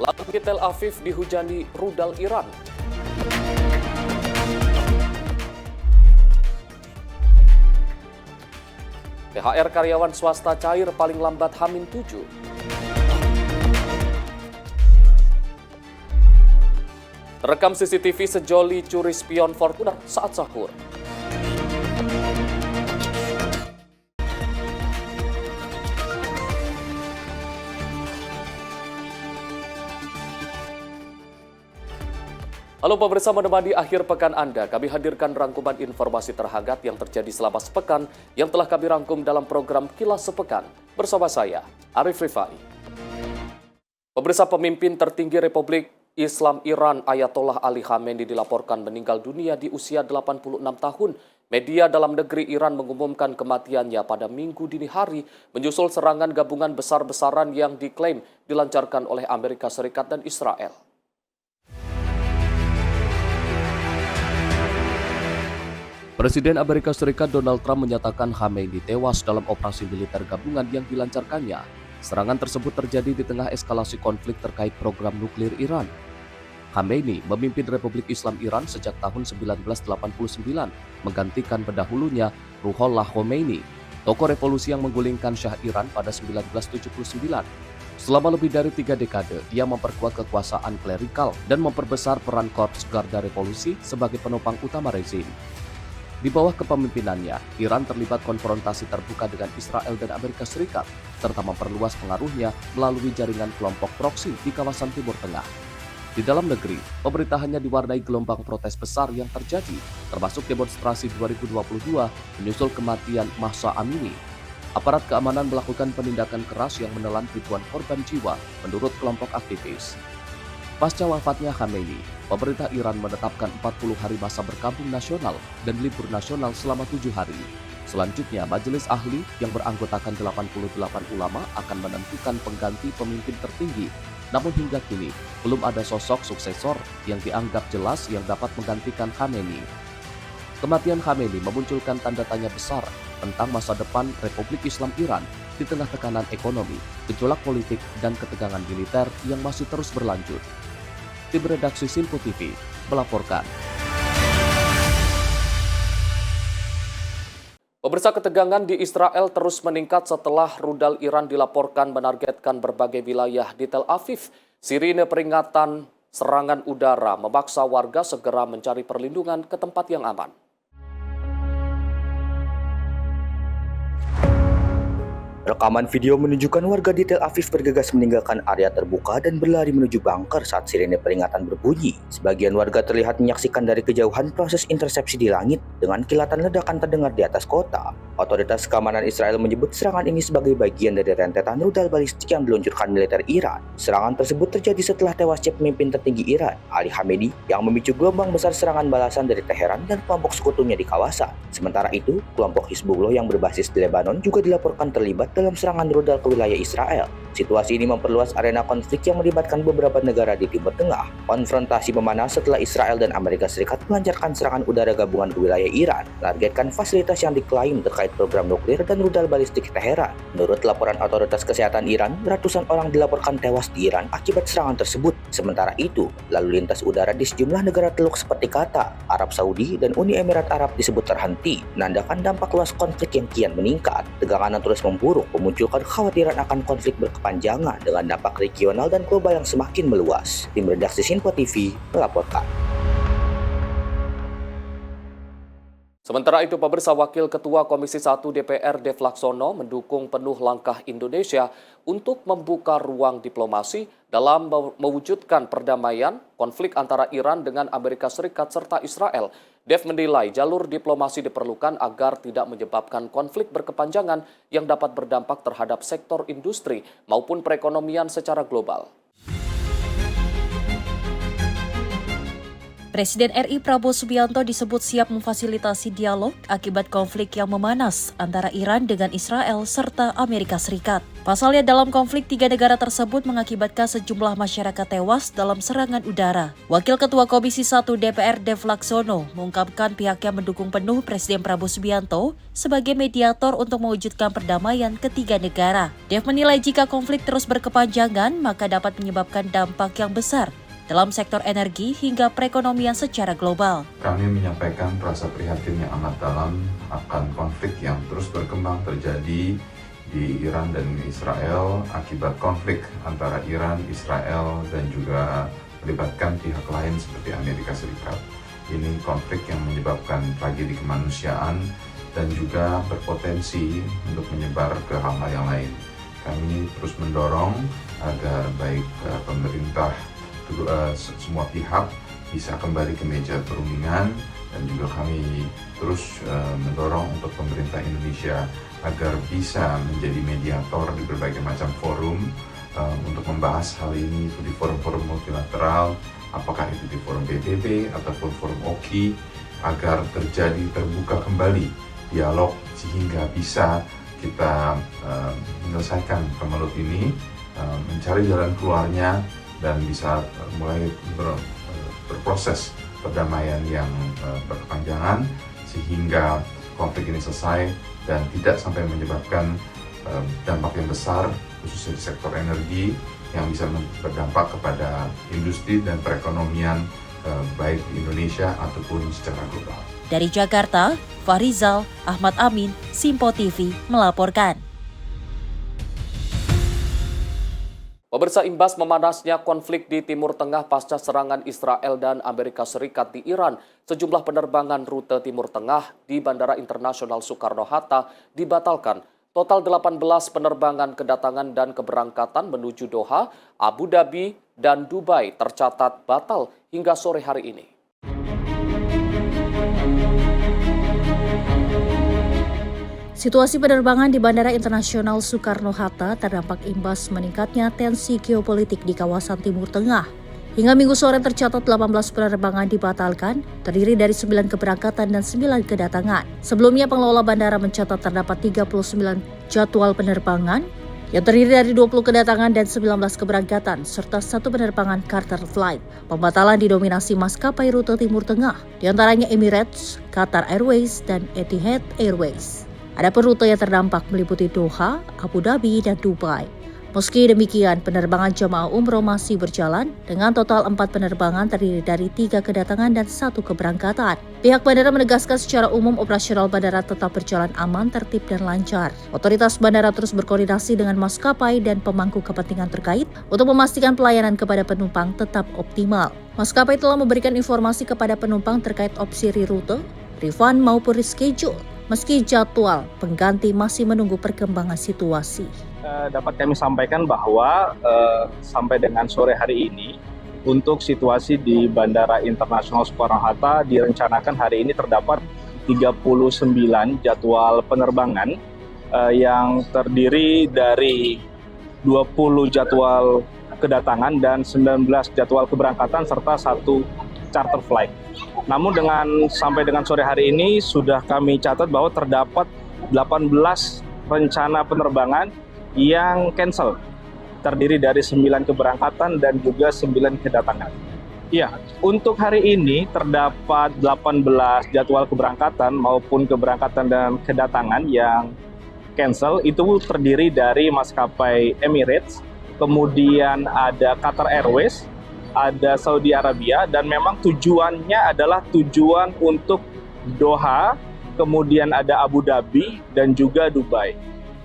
Langit Tel Aviv dihujani rudal Iran. THR karyawan swasta cair paling lambat H-7. Terekam CCTV sejoli curi spion Fortuner saat sahur. Halo pemirsa, menemani akhir pekan Anda, kami hadirkan rangkuman informasi terhangat yang terjadi selama sepekan yang telah kami rangkum dalam program Kilas Sepekan. Bersama saya, Arif Rifai. Pemirsa, pemimpin tertinggi Republik Islam Iran Ayatollah Ali Khamenei dilaporkan meninggal dunia di usia 86 tahun. Media dalam negeri Iran mengumumkan kematiannya pada Minggu dini hari menyusul serangan gabungan besar-besaran yang diklaim dilancarkan oleh Amerika Serikat dan Israel. Presiden Amerika Serikat Donald Trump menyatakan Khamenei tewas dalam operasi militer gabungan yang dilancarkannya. Serangan tersebut terjadi di tengah eskalasi konflik terkait program nuklir Iran. Khamenei memimpin Republik Islam Iran sejak tahun 1989, menggantikan pendahulunya Ruhollah Khomeini, tokoh revolusi yang menggulingkan Syah Iran pada 1979. Selama lebih dari 3 dekade, ia memperkuat kekuasaan klerikal dan memperbesar peran Korps Garda Revolusi sebagai penopang utama rezim. Di bawah kepemimpinannya, Iran terlibat konfrontasi terbuka dengan Israel dan Amerika Serikat, serta memperluas pengaruhnya melalui jaringan kelompok proksi di kawasan Timur Tengah. Di dalam negeri, pemerintahannya diwarnai gelombang protes besar yang terjadi, termasuk demonstrasi 2022 menyusul kematian Mahsa Amini. Aparat keamanan melakukan penindakan keras yang menelan ribuan korban jiwa, menurut kelompok aktivis. Pasca wafatnya Khamenei, pemerintah Iran menetapkan 40 hari masa berkabung nasional dan libur nasional selama 7 hari. Selanjutnya, Majelis Ahli yang beranggotakan 88 ulama akan menentukan pengganti pemimpin tertinggi. Namun hingga kini, belum ada sosok suksesor yang dianggap jelas yang dapat menggantikan Khamenei. Kematian Khamenei memunculkan tanda tanya besar tentang masa depan Republik Islam Iran di tengah tekanan ekonomi, gejolak politik, dan ketegangan militer yang masih terus berlanjut. Tim redaksi Simpo TV melaporkan. Pemirsa, ketegangan di Israel terus meningkat setelah rudal Iran dilaporkan menargetkan berbagai wilayah di Tel Aviv. Sirine peringatan serangan udara memaksa warga segera mencari perlindungan ke tempat yang aman. Rekaman video menunjukkan warga di Tel Aviv bergegas meninggalkan area terbuka dan berlari menuju bunker saat sirene peringatan berbunyi. Sebagian warga terlihat menyaksikan dari kejauhan proses intersepsi di langit dengan kilatan ledakan terdengar di atas kota. Otoritas keamanan Israel menyebut serangan ini sebagai bagian dari rentetan rudal balistik yang diluncurkan militer Iran. Serangan tersebut terjadi setelah tewasnya pemimpin tertinggi Iran, Ali Khamenei, yang memicu gelombang besar serangan balasan dari Teheran dan kelompok sekutunya di kawasan. Sementara itu, kelompok Hizbullah yang berbasis di Lebanon juga dilaporkan terlibat dalam serangan rudal ke wilayah Israel. Situasi ini memperluas arena konflik yang melibatkan beberapa negara di Timur Tengah. Konfrontasi memanas setelah Israel dan Amerika Serikat melancarkan serangan udara gabungan ke wilayah Iran, menargetkan fasilitas yang diklaim terkait program nuklir dan rudal balistik Teheran. Menurut laporan otoritas kesehatan Iran, ratusan orang dilaporkan tewas di Iran akibat serangan tersebut. Sementara itu, lalu lintas udara di sejumlah negara Teluk seperti Qatar, Arab Saudi, dan Uni Emirat Arab disebut terhenti, menandakan dampak luas konflik yang kian meningkat. Tegangan yang terus memburuk memunculkan kekhawatiran akan konflik berkepanjangan dengan dampak regional dan global yang semakin meluas. Tim redaksi Simpo TV melaporkan. Sementara itu, pemirsa, Wakil Ketua Komisi 1 DPR Dev Laksono mendukung penuh langkah Indonesia untuk membuka ruang diplomasi dalam mewujudkan perdamaian konflik antara Iran dengan Amerika Serikat serta Israel. Dev menilai jalur diplomasi diperlukan agar tidak menyebabkan konflik berkepanjangan yang dapat berdampak terhadap sektor industri maupun perekonomian secara global. Presiden RI Prabowo Subianto disebut siap memfasilitasi dialog akibat konflik yang memanas antara Iran dengan Israel serta Amerika Serikat. Pasalnya dalam konflik 3 negara tersebut mengakibatkan sejumlah masyarakat tewas dalam serangan udara. Wakil Ketua Komisi 1 DPR Dev Laksono mengungkapkan pihaknya mendukung penuh Presiden Prabowo Subianto sebagai mediator untuk mewujudkan perdamaian ketiga negara. Dev menilai jika konflik terus berkepanjangan maka dapat menyebabkan dampak yang besar dalam sektor energi hingga perekonomian secara global. Kami menyampaikan rasa prihatin yang amat dalam akan konflik yang terus berkembang terjadi di Iran dan Israel akibat konflik antara Iran, Israel, dan juga melibatkan pihak lain seperti Amerika Serikat. Ini konflik yang menyebabkan tragedi kemanusiaan dan juga berpotensi untuk menyebar ke hal-hal yang lain. Kami terus mendorong agar baik pemerintah, semua pihak bisa kembali ke meja perundingan, dan juga kami terus mendorong untuk pemerintah Indonesia agar bisa menjadi mediator di berbagai macam forum untuk membahas hal ini di forum-forum multilateral, apakah itu di forum PBB ataupun forum OKI, agar terbuka kembali dialog sehingga bisa kita menyelesaikan kemelut ini, mencari jalan keluarnya, dan bisa mulai berproses perdamaian yang berkepanjangan sehingga konflik ini selesai dan tidak sampai menyebabkan dampak yang besar khususnya di sektor energi yang bisa berdampak kepada industri dan perekonomian baik di Indonesia ataupun secara global. Dari Jakarta, Farizal Ahmad Amin, Simpo TV melaporkan. Pemirsa, imbas memanasnya konflik di Timur Tengah pasca serangan Israel dan Amerika Serikat di Iran, sejumlah penerbangan rute Timur Tengah di Bandara Internasional Soekarno-Hatta dibatalkan. Total 18 penerbangan kedatangan dan keberangkatan menuju Doha, Abu Dhabi, dan Dubai tercatat batal hingga sore hari ini. Situasi penerbangan di Bandara Internasional Soekarno-Hatta terdampak imbas meningkatnya tensi geopolitik di kawasan Timur Tengah. Hingga Minggu sore tercatat 18 penerbangan dibatalkan, terdiri dari 9 keberangkatan dan 9 kedatangan. Sebelumnya pengelola bandara mencatat terdapat 39 jadwal penerbangan yang terdiri dari 20 kedatangan dan 19 keberangkatan, serta 1 penerbangan charter flight. Pembatalan didominasi maskapai rute Timur Tengah, diantaranya Emirates, Qatar Airways, dan Etihad Airways. Adapun rute yang terdampak meliputi Doha, Abu Dhabi, dan Dubai. Meski demikian, penerbangan jemaah umroh masih berjalan dengan total 4 penerbangan terdiri dari 3 kedatangan dan 1 keberangkatan. Pihak bandara menegaskan secara umum operasional bandara tetap berjalan aman, tertib, dan lancar. Otoritas bandara terus berkoordinasi dengan maskapai dan pemangku kepentingan terkait untuk memastikan pelayanan kepada penumpang tetap optimal. Maskapai telah memberikan informasi kepada penumpang terkait opsi rerute, refund maupun reschedule. Meski jadwal pengganti masih menunggu perkembangan situasi. Dapat kami sampaikan bahwa sampai dengan sore hari ini untuk situasi di Bandara Internasional Soekarno-Hatta direncanakan hari ini terdapat 39 jadwal penerbangan yang terdiri dari 20 jadwal kedatangan dan 19 jadwal keberangkatan serta 1 charter flight. Namun sampai dengan sore hari ini sudah kami catat bahwa terdapat 18 rencana penerbangan yang cancel, terdiri dari 9 keberangkatan dan juga 9 kedatangan. Ya, untuk hari ini terdapat 18 jadwal keberangkatan maupun keberangkatan dan kedatangan yang cancel, itu terdiri dari maskapai Emirates, kemudian ada Qatar Airways, ada Saudi Arabia, dan memang tujuannya adalah tujuan untuk Doha, kemudian ada Abu Dhabi, dan juga Dubai.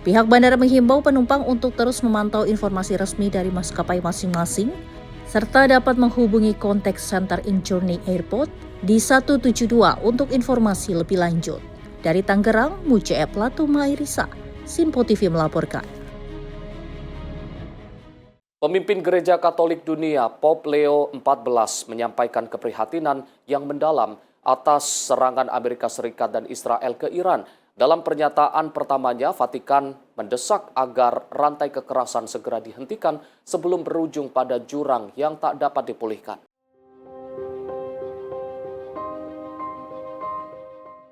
Pihak bandara menghimbau penumpang untuk terus memantau informasi resmi dari maskapai masing-masing, serta dapat menghubungi kontak center Incheon Airport di 172 untuk informasi lebih lanjut. Dari Tangerang, Mujae Plato Mairisa, Simpo TV melaporkan. Pemimpin Gereja Katolik Dunia, Pope Leo XIV, menyampaikan keprihatinan yang mendalam atas serangan Amerika Serikat dan Israel ke Iran. Dalam pernyataan pertamanya, Vatikan mendesak agar rantai kekerasan segera dihentikan sebelum berujung pada jurang yang tak dapat dipulihkan.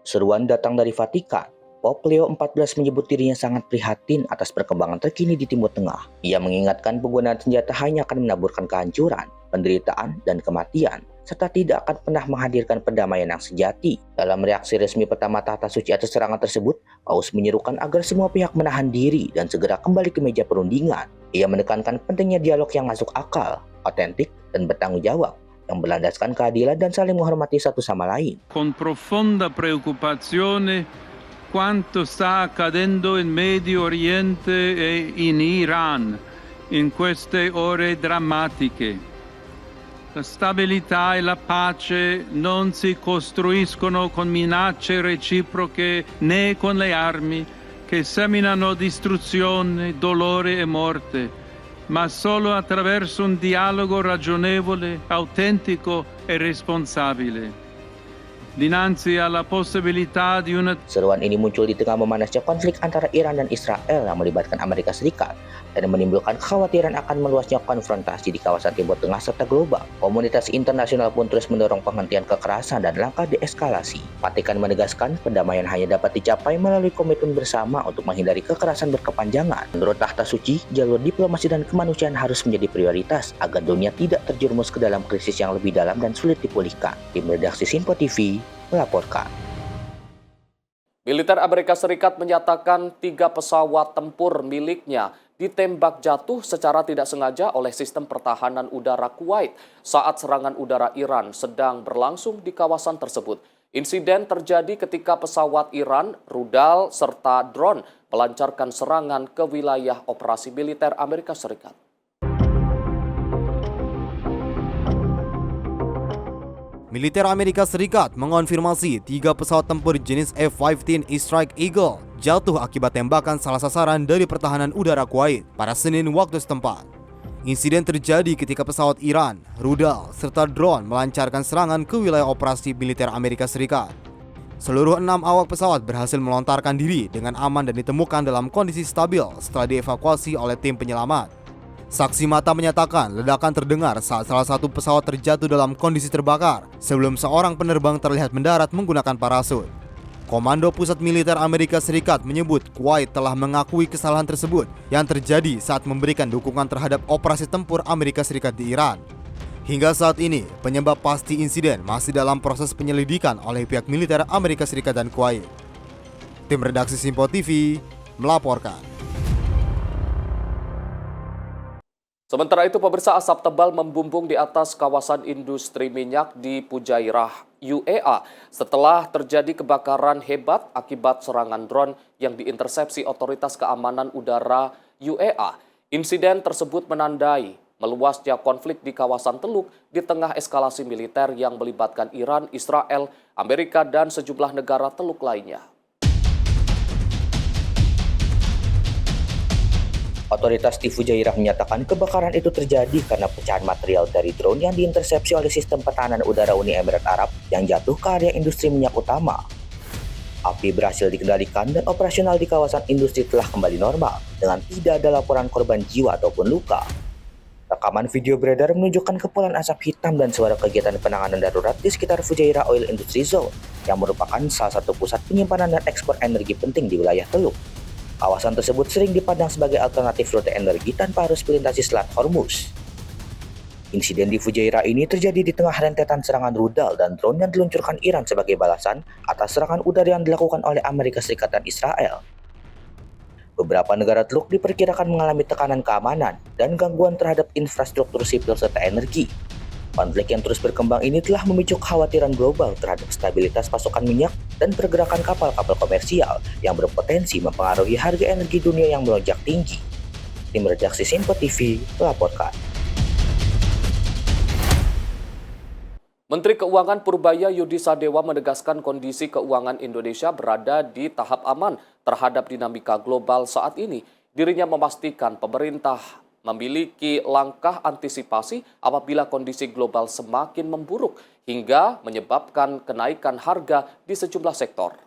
Seruan datang dari Vatikan. Pop Leo XIV menyebut dirinya sangat prihatin atas perkembangan terkini di Timur Tengah. Ia mengingatkan penggunaan senjata hanya akan menaburkan kehancuran, penderitaan, dan kematian, serta tidak akan pernah menghadirkan perdamaian yang sejati. Dalam reaksi resmi pertama tahta suci atas serangan tersebut, Paus menyerukan agar semua pihak menahan diri dan segera kembali ke meja perundingan. Ia menekankan pentingnya dialog yang masuk akal, otentik, dan bertanggung jawab, yang berlandaskan keadilan dan saling menghormati satu sama lain. Con profonda preoccupazione quanto sta accadendo in Medio Oriente e in Iran in queste ore drammatiche. La stabilità e la pace non si costruiscono con minacce reciproche né con le armi che seminano distruzione, dolore e morte, ma solo attraverso un dialogo ragionevole, autentico e responsabile. Dinanzi alla possibilità di una Seruan ini muncul di tengah memanasnya konflik antara Iran dan Israel yang melibatkan Amerika Serikat dan menimbulkan kekhawatiran akan meluasnya konfrontasi di kawasan Timur Tengah serta global. Komunitas internasional pun terus mendorong penghentian kekerasan dan langkah deeskalasi. Vatikan menegaskan pendamaian hanya dapat dicapai melalui komitmen bersama untuk menghindari kekerasan berkepanjangan. Menurut tahta suci, jalur diplomasi dan kemanusiaan harus menjadi prioritas agar dunia tidak terjerumus ke dalam krisis yang lebih dalam dan sulit dipulihkan. Tim redaksi Simpo TV melaporkan. Militer Amerika Serikat menyatakan 3 pesawat tempur miliknya ditembak jatuh secara tidak sengaja oleh sistem pertahanan udara Kuwait saat serangan udara Iran sedang berlangsung di kawasan tersebut. Insiden terjadi ketika pesawat Iran, rudal, serta drone melancarkan serangan ke wilayah operasi militer Amerika Serikat. Militer Amerika Serikat mengonfirmasi 3 pesawat tempur jenis F-15 Strike Eagle jatuh akibat tembakan salah sasaran dari pertahanan udara Kuwait pada Senin waktu setempat. Insiden terjadi ketika pesawat Iran, rudal, serta drone melancarkan serangan ke wilayah operasi militer Amerika Serikat. Seluruh 6 awak pesawat berhasil melontarkan diri dengan aman dan ditemukan dalam kondisi stabil setelah dievakuasi oleh tim penyelamat. Saksi mata menyatakan ledakan terdengar saat salah satu pesawat terjatuh dalam kondisi terbakar sebelum seorang penerbang terlihat mendarat menggunakan parasut. Komando Pusat Militer Amerika Serikat menyebut Kuwait telah mengakui kesalahan tersebut yang terjadi saat memberikan dukungan terhadap operasi tempur Amerika Serikat di Iran. Hingga saat ini, penyebab pasti insiden masih dalam proses penyelidikan oleh pihak militer Amerika Serikat dan Kuwait. Tim redaksi Simpo TV melaporkan. Sementara itu, pemirsa, asap tebal membumbung di atas kawasan industri minyak di Fujairah, UEA setelah terjadi kebakaran hebat akibat serangan drone yang diintersepsi Otoritas Keamanan Udara UEA. Insiden tersebut menandai meluasnya konflik di kawasan Teluk di tengah eskalasi militer yang melibatkan Iran, Israel, Amerika, dan sejumlah negara Teluk lainnya. Otoritas di Fujairah menyatakan kebakaran itu terjadi karena pecahan material dari drone yang diintersepsi oleh sistem pertahanan udara Uni Emirat Arab yang jatuh ke area industri minyak utama. Api berhasil dikendalikan dan operasional di kawasan industri telah kembali normal dengan tidak ada laporan korban jiwa ataupun luka. Rekaman video beredar menunjukkan kepulan asap hitam dan suara kegiatan penanganan darurat di sekitar Fujairah Oil Industry Zone yang merupakan salah satu pusat penyimpanan dan ekspor energi penting di wilayah Teluk. Kawasan tersebut sering dipandang sebagai alternatif rute energi tanpa harus melintasi Selat Hormuz. Insiden di Fujairah ini terjadi di tengah rentetan serangan rudal dan drone yang diluncurkan Iran sebagai balasan atas serangan udara yang dilakukan oleh Amerika Serikat dan Israel. Beberapa negara Teluk diperkirakan mengalami tekanan keamanan dan gangguan terhadap infrastruktur sipil serta energi. Konflik yang terus berkembang ini telah memicu kekhawatiran global terhadap stabilitas pasokan minyak dan pergerakan kapal-kapal komersial yang berpotensi mempengaruhi harga energi dunia yang melonjak tinggi. Tim redaksi Simpo TV melaporkan. Menteri Keuangan Purbaya Yudi Sadewa menegaskan kondisi keuangan Indonesia berada di tahap aman terhadap dinamika global saat ini. Dirinya memastikan pemerintah memiliki langkah antisipasi apabila kondisi global semakin memburuk hingga menyebabkan kenaikan harga di sejumlah sektor.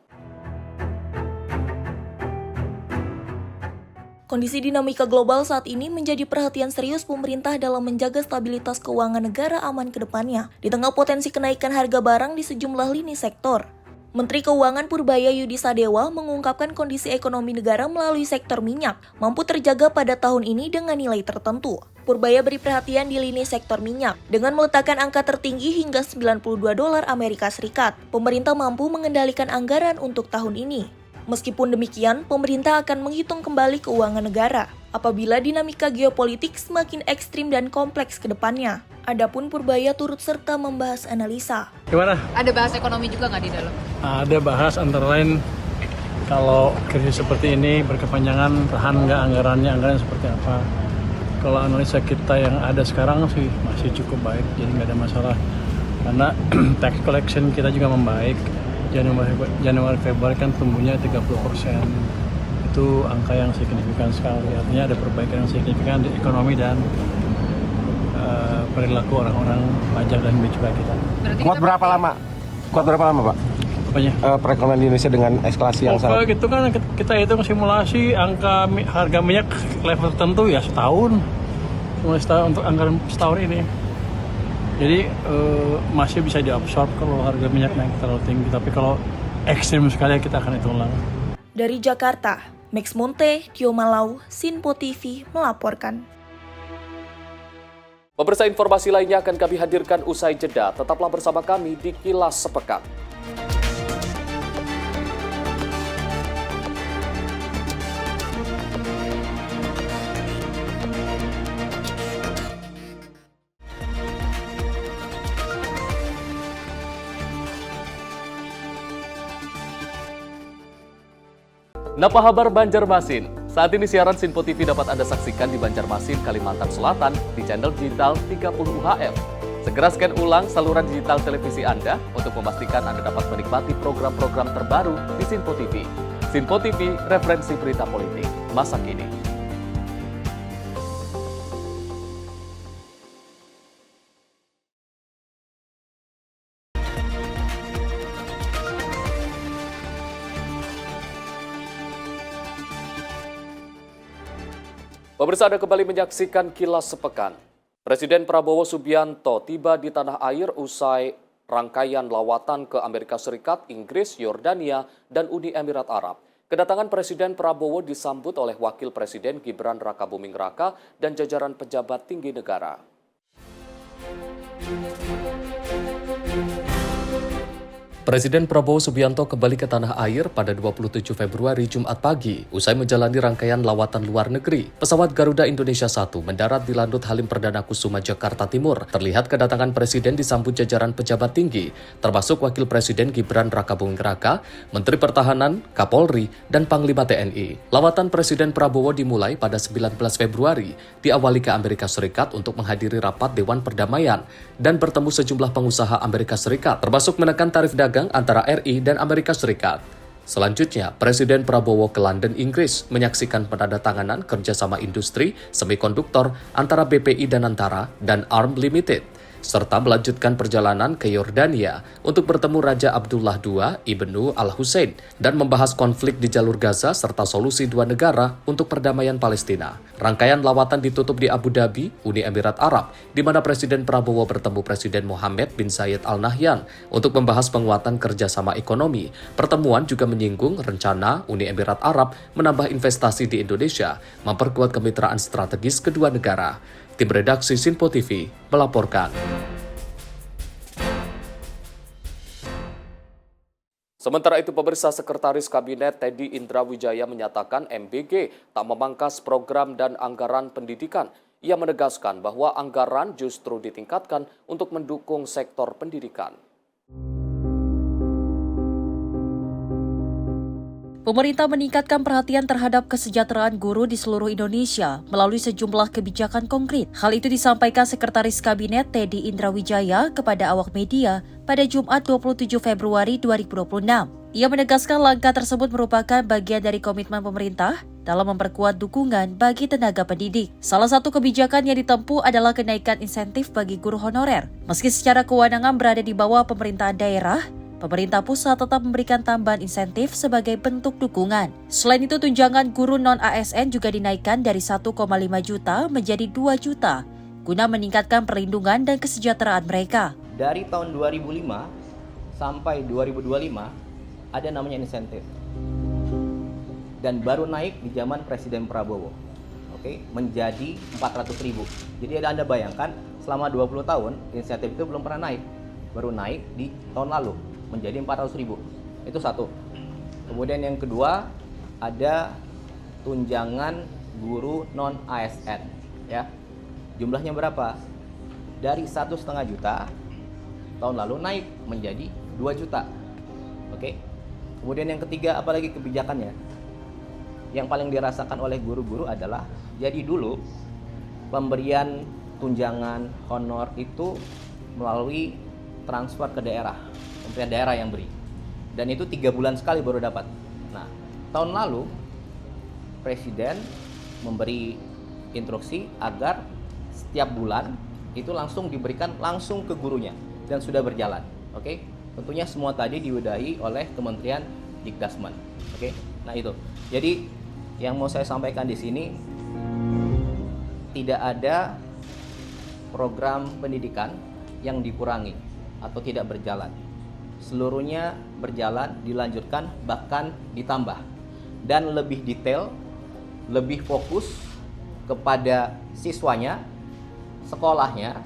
Kondisi dinamika global saat ini menjadi perhatian serius pemerintah dalam menjaga stabilitas keuangan negara aman ke depannya, di tengah potensi kenaikan harga barang di sejumlah lini sektor. Menteri Keuangan Purbaya Yudi Sadewa mengungkapkan kondisi ekonomi negara melalui sektor minyak mampu terjaga pada tahun ini dengan nilai tertentu. Purbaya beri perhatian di lini sektor minyak dengan meletakkan angka tertinggi hingga $92 Amerika Serikat. Pemerintah mampu mengendalikan anggaran untuk tahun ini. Meskipun demikian, pemerintah akan menghitung kembali keuangan negara apabila dinamika geopolitik semakin ekstrim dan kompleks ke depannya. Adapun Purbaya turut serta membahas analisa. Gimana? Ada bahas ekonomi juga nggak di dalam? Ada bahas antara lain kalau krisis seperti ini berkepanjangan, tahan nggak anggarannya seperti apa. Kalau analisa kita yang ada sekarang sih masih cukup baik, jadi nggak ada masalah. Karena tax collection kita juga membaik. Januari Februari kan tumbuhnya 30%. Itu angka yang signifikan sekali. Artinya ada perbaikan yang signifikan di ekonomi dan perilaku orang-orang pajak dan bea cukai kita. Kuat berapa lama, Pak? Apanya? Perekonomian di Indonesia dengan eskalasi yang sangat. Gitu kan kita hitung simulasi angka harga minyak level tertentu ya setahun. Mulai setahun untuk anggaran setahun ini. Jadi masih bisa diabsorb kalau harga minyak naik terlalu tinggi. Tapi kalau ekstrim sekali kita akan hitung ulang. Dari Jakarta, Max Monte, Tio Malau, Sinpo TV melaporkan. Pemirsa, informasi lainnya akan kami hadirkan usai jeda. Tetaplah bersama kami di Kilas Sepekan. Napa kabar Banjarmasin? Saat ini siaran Sinpo TV dapat Anda saksikan di Banjarmasin, Kalimantan Selatan di channel digital 30 UHF. Segera scan ulang saluran digital televisi Anda untuk memastikan Anda dapat menikmati program-program terbaru di Sinpo TV. Sinpo TV, referensi berita politik masa kini. Pemirsa, Anda kembali menyaksikan Kilas Sepekan. Presiden Prabowo Subianto tiba di tanah air usai rangkaian lawatan ke Amerika Serikat, Inggris, Yordania, dan Uni Emirat Arab. Kedatangan Presiden Prabowo disambut oleh Wakil Presiden Gibran Rakabuming Raka dan jajaran pejabat tinggi negara. Presiden Prabowo Subianto kembali ke tanah air pada 27 Februari Jumat pagi usai menjalani rangkaian lawatan luar negeri. Pesawat Garuda Indonesia 1 mendarat di Landut Halim Perdana Kusuma, Jakarta Timur. Terlihat kedatangan Presiden disambut jajaran pejabat tinggi, termasuk Wakil Presiden Gibran Rakabuming Raka, Menteri Pertahanan, Kapolri, dan Panglima TNI. Lawatan Presiden Prabowo dimulai pada 19 Februari, diawali ke Amerika Serikat untuk menghadiri rapat Dewan Perdamaian dan bertemu sejumlah pengusaha Amerika Serikat, termasuk menekan tarif dagang antara RI dan Amerika Serikat. Selanjutnya, Presiden Prabowo ke London, Inggris, menyaksikan penandatanganan kerjasama industri semikonduktor antara BPI Danantara dan ARM Limited, serta melanjutkan perjalanan ke Yordania untuk bertemu Raja Abdullah II Ibnu Al-Hussein dan membahas konflik di jalur Gaza serta solusi dua negara untuk perdamaian Palestina. Rangkaian lawatan ditutup di Abu Dhabi, Uni Emirat Arab, di mana Presiden Prabowo bertemu Presiden Mohammed bin Zayed Al Nahyan untuk membahas penguatan kerjasama ekonomi. Pertemuan juga menyinggung rencana Uni Emirat Arab menambah investasi di Indonesia, memperkuat kemitraan strategis kedua negara. Tim redaksi Sinpo TV melaporkan. Sementara itu, pemirsa, Sekretaris Kabinet Teddy Indrawijaya menyatakan MBG tak memangkas program dan anggaran pendidikan. Ia menegaskan bahwa anggaran justru ditingkatkan untuk mendukung sektor pendidikan. Pemerintah meningkatkan perhatian terhadap kesejahteraan guru di seluruh Indonesia melalui sejumlah kebijakan konkret. Hal itu disampaikan Sekretaris Kabinet Teddy Indrawijaya kepada awak media pada Jumat 27 Februari 2026. Ia menegaskan langkah tersebut merupakan bagian dari komitmen pemerintah dalam memperkuat dukungan bagi tenaga pendidik. Salah satu kebijakan yang ditempuh adalah kenaikan insentif bagi guru honorer. Meski secara kewenangan berada di bawah pemerintahan daerah, pemerintah pusat tetap memberikan tambahan insentif sebagai bentuk dukungan. Selain itu, tunjangan guru non-ASN juga dinaikkan dari 1,5 juta menjadi 2 juta, guna meningkatkan perlindungan dan kesejahteraan mereka. Dari tahun 2005 sampai 2025, ada namanya insentif. Dan baru naik di zaman Presiden Prabowo. Oke, menjadi 400.000. Jadi Anda bayangkan selama 20 tahun insentif itu belum pernah naik. Baru naik di tahun lalu menjadi 400.000. Itu satu. Kemudian yang kedua, ada tunjangan guru non ASN, ya. Jumlahnya berapa? Dari 1,5 juta tahun lalu naik menjadi 2 juta. Oke. Kemudian yang ketiga, apalagi kebijakannya? Yang paling dirasakan oleh guru-guru adalah, jadi dulu pemberian tunjangan honor itu melalui transfer ke daerah, kementerian daerah yang beri. Dan itu 3 bulan sekali baru dapat. Nah, tahun lalu Presiden memberi instruksi agar setiap bulan itu langsung diberikan langsung ke gurunya dan sudah berjalan. Oke, tentunya semua tadi diwadahi oleh Kementerian Dikdasmen. Oke, nah itu. Jadi yang mau saya sampaikan di sini, tidak ada program pendidikan yang dikurangi atau tidak berjalan. Seluruhnya berjalan, dilanjutkan, bahkan ditambah. Dan lebih detail, lebih fokus kepada siswanya, sekolahnya,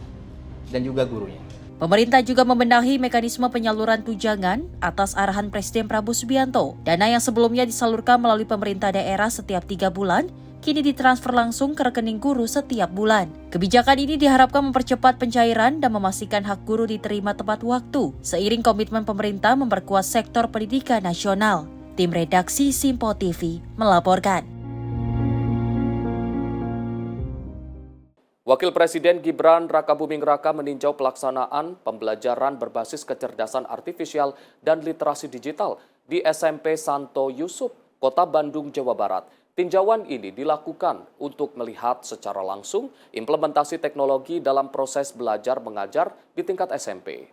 dan juga gurunya. Pemerintah juga membenahi mekanisme penyaluran tunjangan atas arahan Presiden Prabowo Subianto. Dana yang sebelumnya disalurkan melalui pemerintah daerah setiap 3 bulan, kini ditransfer langsung ke rekening guru setiap bulan. Kebijakan ini diharapkan mempercepat pencairan dan memastikan hak guru diterima tepat waktu, seiring komitmen pemerintah memperkuat sektor pendidikan nasional. Tim redaksi Simpo TV melaporkan. Wakil Presiden Gibran Rakabuming Raka meninjau pelaksanaan pembelajaran berbasis kecerdasan artifisial dan literasi digital di SMP Santo Yusuf, Kota Bandung, Jawa Barat. Tinjauan ini dilakukan untuk melihat secara langsung implementasi teknologi dalam proses belajar mengajar di tingkat SMP.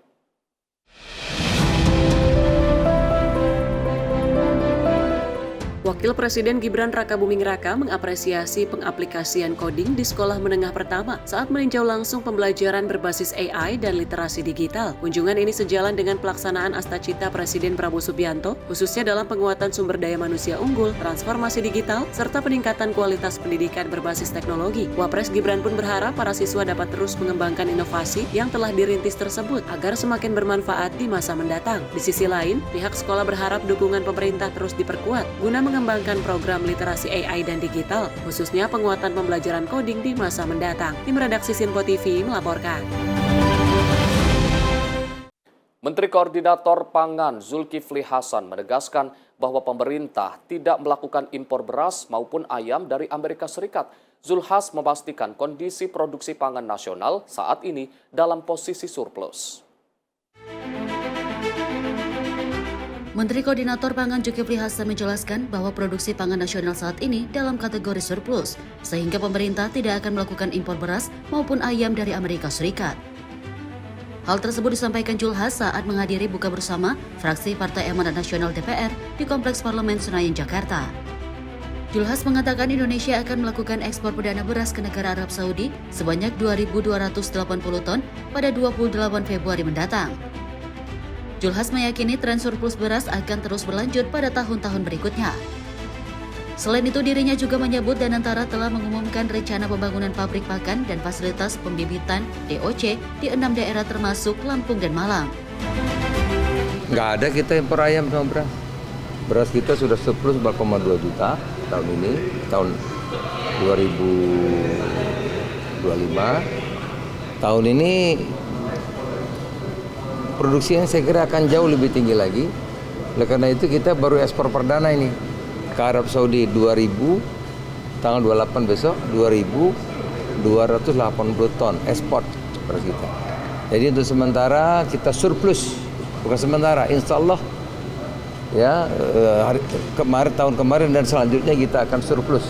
Wakil Presiden Gibran Rakabuming Raka mengapresiasi pengaplikasian coding di sekolah menengah pertama saat meninjau langsung pembelajaran berbasis AI dan literasi digital. Kunjungan ini sejalan dengan pelaksanaan Astacita Presiden Prabowo Subianto, khususnya dalam penguatan sumber daya manusia unggul, transformasi digital, serta peningkatan kualitas pendidikan berbasis teknologi. Wapres Gibran pun berharap para siswa dapat terus mengembangkan inovasi yang telah dirintis tersebut agar semakin bermanfaat di masa mendatang. Di sisi lain, pihak sekolah berharap dukungan pemerintah terus diperkuat guna mengembangkan program literasi AI dan digital, khususnya penguatan pembelajaran coding di masa mendatang. Tim redaksi Simpo TV melaporkan. Menteri Koordinator Pangan Zulkifli Hasan menegaskan bahwa pemerintah tidak melakukan impor beras maupun ayam dari Amerika Serikat. Zulhas memastikan kondisi produksi pangan nasional saat ini dalam posisi surplus. Menteri Koordinator Pangan Zulkifli Hasan menjelaskan bahwa produksi pangan nasional saat ini dalam kategori surplus, sehingga pemerintah tidak akan melakukan impor beras maupun ayam dari Amerika Serikat. Hal tersebut disampaikan Zulhas saat menghadiri buka bersama fraksi Partai Amanat Nasional DPR di Kompleks Parlemen Senayan, Jakarta. Zulhas mengatakan Indonesia akan melakukan ekspor perdana beras ke negara Arab Saudi sebanyak 2.280 ton pada 28 Februari mendatang. Zulhas meyakini tren surplus beras akan terus berlanjut pada tahun-tahun berikutnya. Selain itu, dirinya juga menyebut Danantara telah mengumumkan rencana pembangunan pabrik pakan dan fasilitas pembibitan DOC di 6 daerah termasuk Lampung dan Malang. Nggak ada kita impor ayam sama beras. Beras kita sudah surplus 4,2 juta tahun ini, tahun 2025. Tahun ini produksinya saya kira akan jauh lebih tinggi lagi. Oleh karena itu kita baru ekspor perdana ini ke Arab Saudi 2000, tanggal 28 besok 2.280 ton ekspor beras kita. Jadi untuk sementara kita surplus, bukan sementara, insya Allah ya tahun kemarin dan selanjutnya kita akan surplus.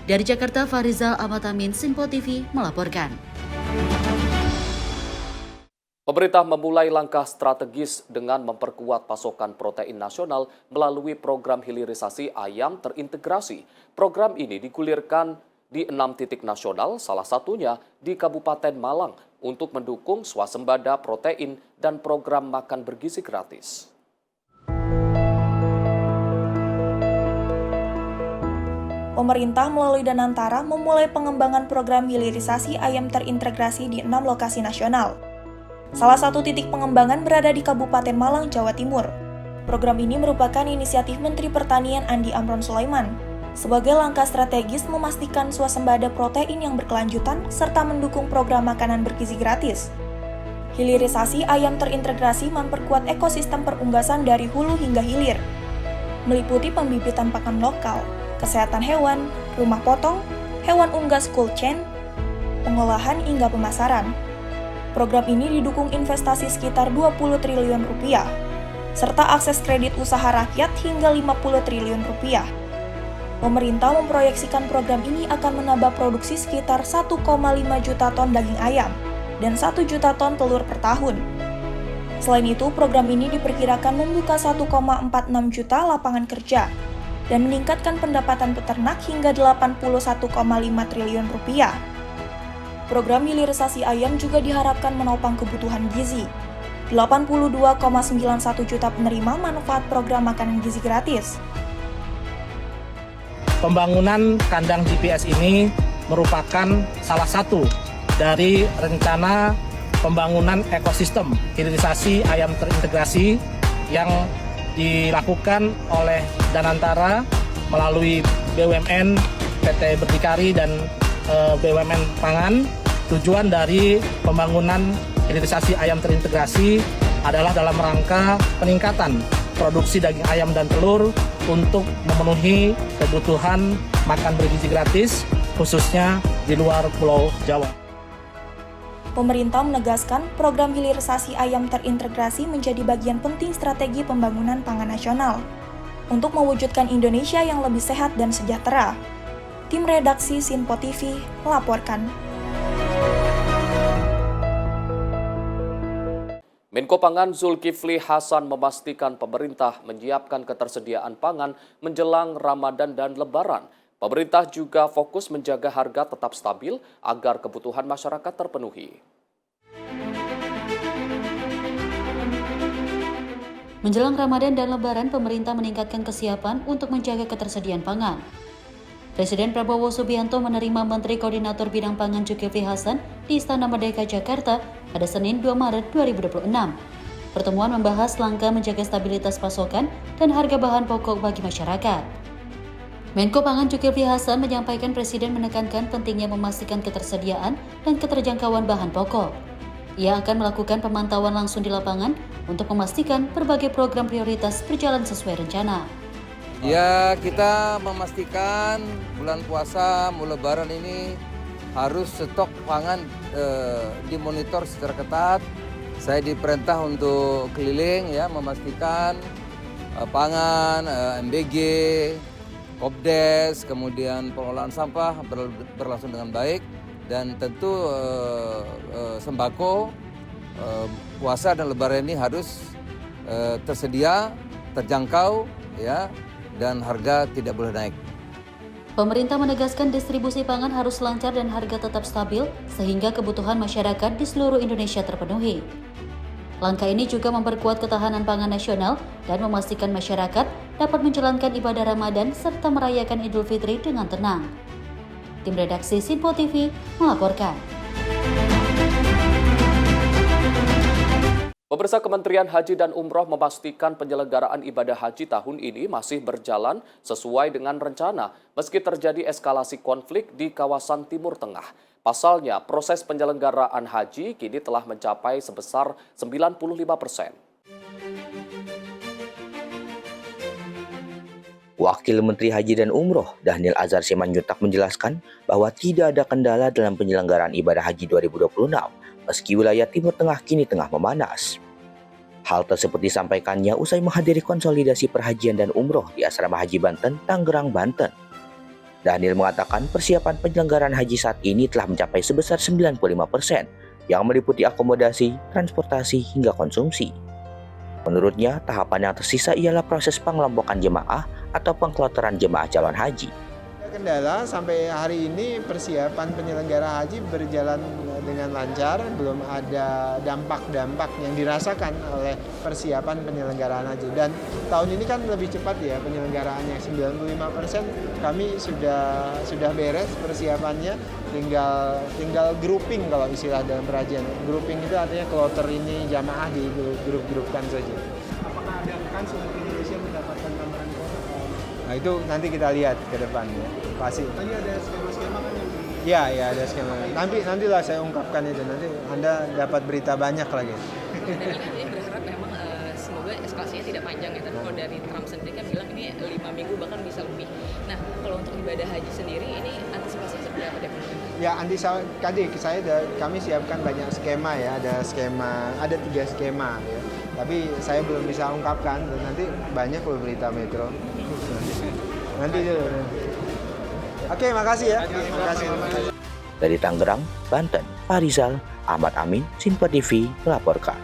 Dari Jakarta, Farizal Ahmad Amin, Simpo TV melaporkan. Pemerintah memulai langkah strategis dengan memperkuat pasokan protein nasional melalui program hilirisasi ayam terintegrasi. Program ini digulirkan di 6 titik nasional, salah satunya di Kabupaten Malang, untuk mendukung swasembada protein dan program makan bergizi gratis. Pemerintah melalui Danantara memulai pengembangan program hilirisasi ayam terintegrasi di 6 lokasi nasional. Salah satu titik pengembangan berada di Kabupaten Malang, Jawa Timur. Program ini merupakan inisiatif Menteri Pertanian Andi Amron Sulaiman sebagai langkah strategis memastikan swasembada protein yang berkelanjutan serta mendukung program makanan bergizi gratis. Hilirisasi ayam terintegrasi memperkuat ekosistem perunggasan dari hulu hingga hilir, meliputi pembibitan pakan lokal, kesehatan hewan, rumah potong, hewan unggas cold chain, pengolahan hingga pemasaran. Program ini didukung investasi sekitar 20 triliun rupiah, serta akses kredit usaha rakyat hingga 50 triliun rupiah. Pemerintah memproyeksikan program ini akan menambah produksi sekitar 1,5 juta ton daging ayam dan 1 juta ton telur per tahun. Selain itu, program ini diperkirakan membuka 1,46 juta lapangan kerja dan meningkatkan pendapatan peternak hingga 81,5 triliun rupiah. Program hilirisasi ayam juga diharapkan menopang kebutuhan gizi. 82,91 juta penerima manfaat program makanan gizi gratis. Pembangunan kandang GPS ini merupakan salah satu dari rencana pembangunan ekosistem hilirisasi ayam terintegrasi yang dilakukan oleh Danantara melalui BUMN, PT Berdikari, dan BUMN Pangan. Tujuan dari pembangunan hilirisasi ayam terintegrasi adalah dalam rangka peningkatan produksi daging ayam dan telur untuk memenuhi kebutuhan makan bergizi gratis, khususnya di luar Pulau Jawa. Pemerintah menegaskan program hilirisasi ayam terintegrasi menjadi bagian penting strategi pembangunan pangan nasional untuk mewujudkan Indonesia yang lebih sehat dan sejahtera. Tim redaksi Sinpo TV melaporkan. Menko Pangan Zulkifli Hasan memastikan pemerintah menyiapkan ketersediaan pangan menjelang Ramadan dan Lebaran. Pemerintah juga fokus menjaga harga tetap stabil agar kebutuhan masyarakat terpenuhi. Menjelang Ramadan dan Lebaran, pemerintah meningkatkan kesiapan untuk menjaga ketersediaan pangan. Presiden Prabowo Subianto menerima Menteri Koordinator Bidang Pangan Zulkifli Hasan di Istana Merdeka, Jakarta pada Senin 2 Maret 2026. Pertemuan membahas langkah menjaga stabilitas pasokan dan harga bahan pokok bagi masyarakat. Menko Pangan Zulkifli Hasan menyampaikan Presiden menekankan pentingnya memastikan ketersediaan dan keterjangkauan bahan pokok. Ia akan melakukan pemantauan langsung di lapangan untuk memastikan berbagai program prioritas berjalan sesuai rencana. Ya, kita memastikan bulan puasa mau Lebaran ini harus stok pangan dimonitor secara ketat. Saya diperintah untuk keliling ya, memastikan pangan, MBG, Kopdes, kemudian pengelolaan sampah berlangsung dengan baik, dan tentu sembako puasa dan Lebaran ini harus tersedia, terjangkau ya, dan harga tidak boleh naik. Pemerintah menegaskan distribusi pangan harus lancar dan harga tetap stabil sehingga kebutuhan masyarakat di seluruh Indonesia terpenuhi. Langkah ini juga memperkuat ketahanan pangan nasional dan memastikan masyarakat dapat menjalankan ibadah Ramadan serta merayakan Idul Fitri dengan tenang. Tim redaksi Sinpo TV melaporkan. Pemirsa, Kementerian Haji dan Umroh memastikan penyelenggaraan ibadah haji tahun ini masih berjalan sesuai dengan rencana meski terjadi eskalasi konflik di kawasan Timur Tengah. Pasalnya, proses penyelenggaraan haji kini telah mencapai sebesar 95%. Wakil Menteri Haji dan Umroh, Dhanil Azhar Simanjuntak menjelaskan bahwa tidak ada kendala dalam penyelenggaraan ibadah haji 2026, meski wilayah Timur Tengah kini tengah memanas. Hal tersebut disampaikannya usai menghadiri konsolidasi perhajian dan umroh di Asrama Haji Banten, Tangerang, Banten. Dhanil mengatakan persiapan penyelenggaraan haji saat ini telah mencapai sebesar 95%, yang meliputi akomodasi, transportasi, hingga konsumsi. Menurutnya, tahapan yang tersisa ialah proses pengelompokan jemaah atau pengkloteran jemaah calon haji. Kendala sampai hari ini persiapan penyelenggara haji berjalan dengan lancar, belum ada dampak-dampak yang dirasakan oleh persiapan penyelenggaraan haji. Dan tahun ini kan lebih cepat ya penyelenggaraannya, 95% kami sudah beres persiapannya, tinggal grouping kalau istilah dalam perajian. Grouping itu artinya kloter ini jamaah di grup-grupkan saja. Apakah ada kans untuk Indonesia mendapatkan tambahan kuota? Nah itu nanti kita lihat ke depan ya, pasti. Tadi ada skema-skema kan yang Ya, ada skema. Nantilah saya ungkapkan itu, nanti Anda dapat berita banyak lagi. Dan ini kan ini berharap memang semoga eskalasinya tidak panjang ya, tapi kalau dari Trump sendiri kan bilang ini 5 minggu bahkan bisa lebih. Nah, kalau untuk ibadah haji sendiri ini antisipasi seperti apa deh? Ya, kami siapkan banyak skema ya, ada 3 skema ya. Tapi saya belum bisa ungkapkan, dan nanti banyak loh berita Metro. Nanti dulu. Oke, makasih ya. Makasih. Dari Tangerang, Banten, Pak Rizal, Ahmad Amin, Sinpa TV melaporkan.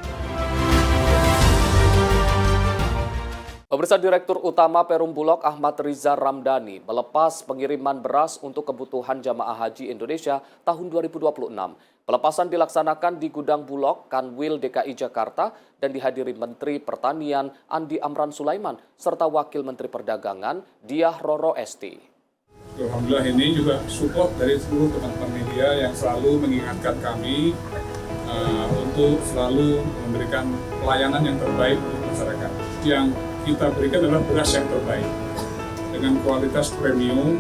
Pemirsa, Direktur Utama Perum Bulog Ahmad Riza Ramdhani melepas pengiriman beras untuk kebutuhan jamaah haji Indonesia tahun 2026. Pelepasan dilaksanakan di Gudang Bulog Kanwil DKI Jakarta dan dihadiri Menteri Pertanian Andi Amran Sulaiman serta Wakil Menteri Perdagangan Diah Roro Esti. Alhamdulillah ini juga support dari seluruh teman-teman media yang selalu mengingatkan kami untuk selalu memberikan pelayanan yang terbaik untuk masyarakat. Yang kita berikan adalah beras yang terbaik dengan kualitas premium.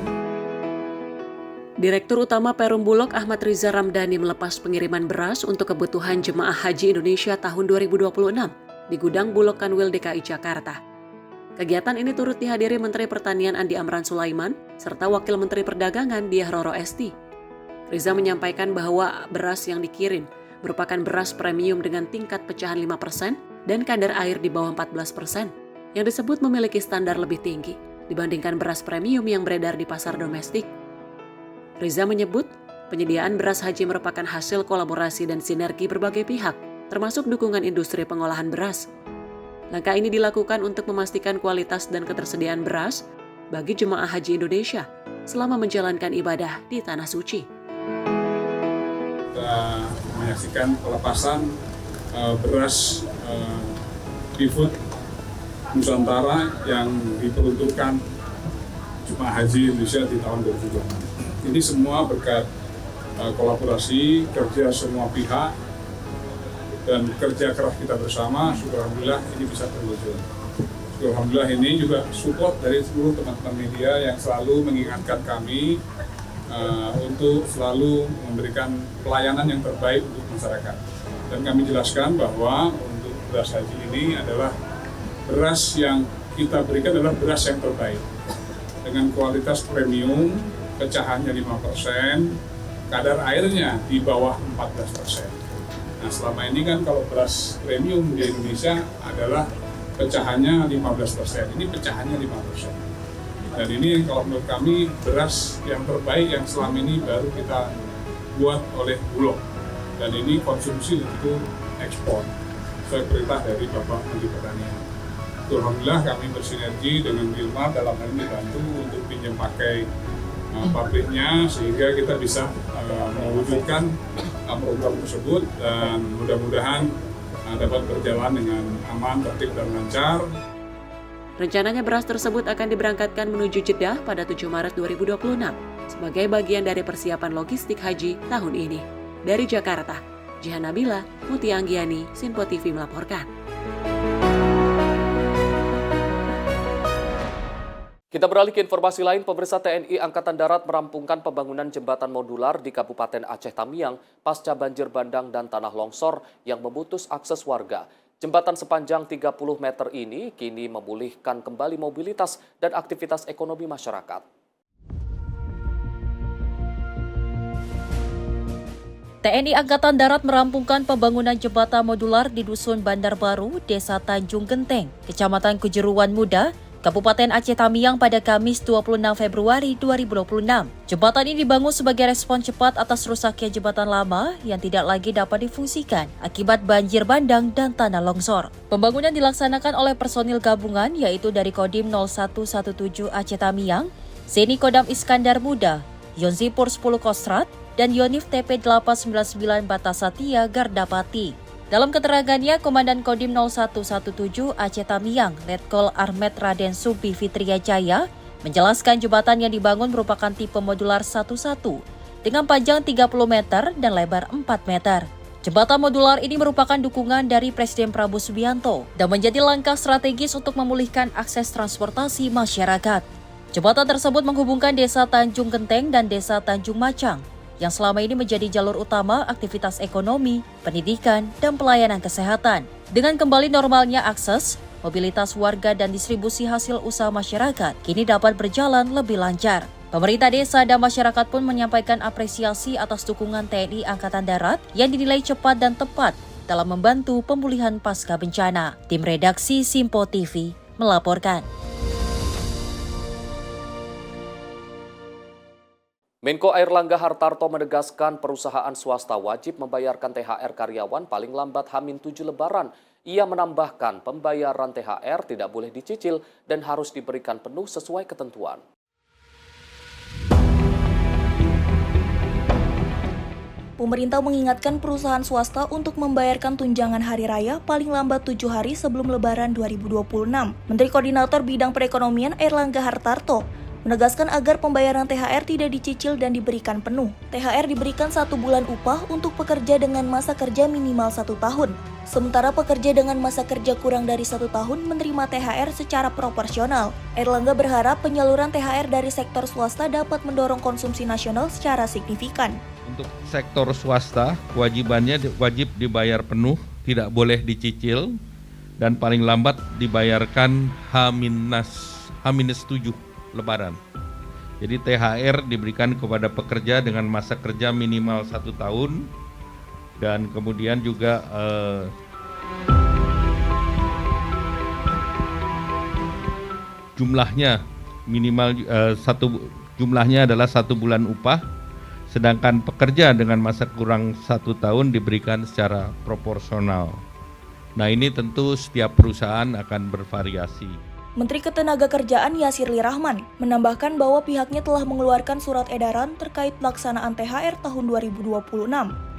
Direktur Utama Perum Bulog Ahmad Riza Ramdhani melepas pengiriman beras untuk kebutuhan jemaah haji Indonesia tahun 2026 di Gudang Bulog Kanwil DKI Jakarta. Kegiatan ini turut dihadiri Menteri Pertanian Andi Amran Sulaiman serta Wakil Menteri Perdagangan Diah Roro Esti. Riza menyampaikan bahwa beras yang dikirim merupakan beras premium dengan tingkat pecahan 5% dan kadar air di bawah 14%, yang disebut memiliki standar lebih tinggi dibandingkan beras premium yang beredar di pasar domestik. Riza menyebut penyediaan beras haji merupakan hasil kolaborasi dan sinergi berbagai pihak, termasuk dukungan industri pengolahan beras. Langkah ini dilakukan untuk memastikan kualitas dan ketersediaan beras bagi jemaah haji Indonesia selama menjalankan ibadah di Tanah Suci. Kita menyaksikan pelepasan beras seafood Nusantara yang diperuntukkan jemaah haji Indonesia di tahun 2026. Ini semua berkat kolaborasi, kerja semua pihak, dan kerja keras kita bersama. Alhamdulillah ini bisa terwujud. Alhamdulillah ini juga support dari seluruh teman-teman media yang selalu mengingatkan kami untuk selalu memberikan pelayanan yang terbaik untuk masyarakat. Dan kami jelaskan bahwa untuk beras haji ini adalah beras yang kita berikan adalah beras yang terbaik dengan kualitas premium, pecahannya 5%, kadar airnya di bawah 14%. Nah, selama ini kan kalau beras premium di Indonesia adalah pecahannya 15%, ini pecahannya 5%. Dan ini kalau menurut kami beras yang terbaik yang selama ini baru kita buat oleh Bulog. Dan ini konsumsi untuk ekspor, sesuai perintah dari Bapak Menteri Pertanian. Alhamdulillah kami bersinergi dengan Wilmar dalam hal ini bantu untuk pinjam pakai pabriknya sehingga kita bisa mewujudkan program tersebut dan mudah-mudahan dapat berjalan dengan aman, tertib dan lancar. Rencananya beras tersebut akan diberangkatkan menuju Jeddah pada 7 Maret 2026 sebagai bagian dari persiapan logistik haji tahun ini. Dari Jakarta, Jihan Nabila, Mutia Anggiani, Sinpo TV melaporkan. Kita beralih ke informasi lain. Pemirsa, TNI Angkatan Darat merampungkan pembangunan jembatan modular di Kabupaten Aceh Tamiang pasca banjir bandang dan tanah longsor yang memutus akses warga. Jembatan sepanjang 30 meter ini kini memulihkan kembali mobilitas dan aktivitas ekonomi masyarakat. TNI Angkatan Darat merampungkan pembangunan jembatan modular di Dusun Bandar Baru, Desa Tanjung Genteng, Kecamatan Kejeruan Muda, Kabupaten Aceh Tamiang pada Kamis 26 Februari 2026. Jembatan ini dibangun sebagai respon cepat atas rusaknya jembatan lama yang tidak lagi dapat difungsikan akibat banjir bandang dan tanah longsor. Pembangunan dilaksanakan oleh personil gabungan yaitu dari Kodim 0117 Aceh Tamiang, Zeni Kodam Iskandar Muda, Yonzipur 10 Kostrat, dan Yonif TP 899 Batasatia Gardapati. Dalam keterangannya, Komandan Kodim 0117 Aceh Tamiang, Letkol Ahmed Raden Subi Fitria Jaya, menjelaskan jembatan yang dibangun merupakan tipe modular 1-1 dengan panjang 30 meter dan lebar 4 meter. Jembatan modular ini merupakan dukungan dari Presiden Prabowo Subianto dan menjadi langkah strategis untuk memulihkan akses transportasi masyarakat. Jembatan tersebut menghubungkan Desa Tanjung Genteng dan Desa Tanjung Macang yang selama ini menjadi jalur utama aktivitas ekonomi, pendidikan, dan pelayanan kesehatan. Dengan kembali normalnya akses, mobilitas warga dan distribusi hasil usaha masyarakat kini dapat berjalan lebih lancar. Pemerintah desa dan masyarakat pun menyampaikan apresiasi atas dukungan TNI Angkatan Darat yang dinilai cepat dan tepat dalam membantu pemulihan pasca bencana. Tim redaksi Simpo TV melaporkan. Menko Airlangga Hartarto menegaskan perusahaan swasta wajib membayarkan THR karyawan paling lambat H-7 Lebaran. Ia menambahkan pembayaran THR tidak boleh dicicil dan harus diberikan penuh sesuai ketentuan. Pemerintah mengingatkan perusahaan swasta untuk membayarkan tunjangan hari raya paling lambat 7 hari sebelum Lebaran 2026. Menteri Koordinator Bidang Perekonomian Airlangga Hartarto menegaskan agar pembayaran THR tidak dicicil dan diberikan penuh. THR diberikan 1 bulan upah untuk pekerja dengan masa kerja minimal 1 tahun. Sementara pekerja dengan masa kerja kurang dari 1 tahun menerima THR secara proporsional. Airlangga berharap penyaluran THR dari sektor swasta dapat mendorong konsumsi nasional secara signifikan. Untuk sektor swasta, kewajibannya wajib dibayar penuh, tidak boleh dicicil, dan paling lambat dibayarkan H-7 Lebaran. Jadi THR diberikan kepada pekerja dengan masa kerja minimal 1 tahun, dan kemudian juga jumlahnya minimal jumlahnya adalah 1 bulan upah, sedangkan pekerja dengan masa kurang 1 tahun diberikan secara proporsional. Nah, ini tentu setiap perusahaan akan bervariasi. Menteri Ketenagakerjaan Yasirli Rahman menambahkan bahwa pihaknya telah mengeluarkan surat edaran terkait pelaksanaan THR tahun 2026.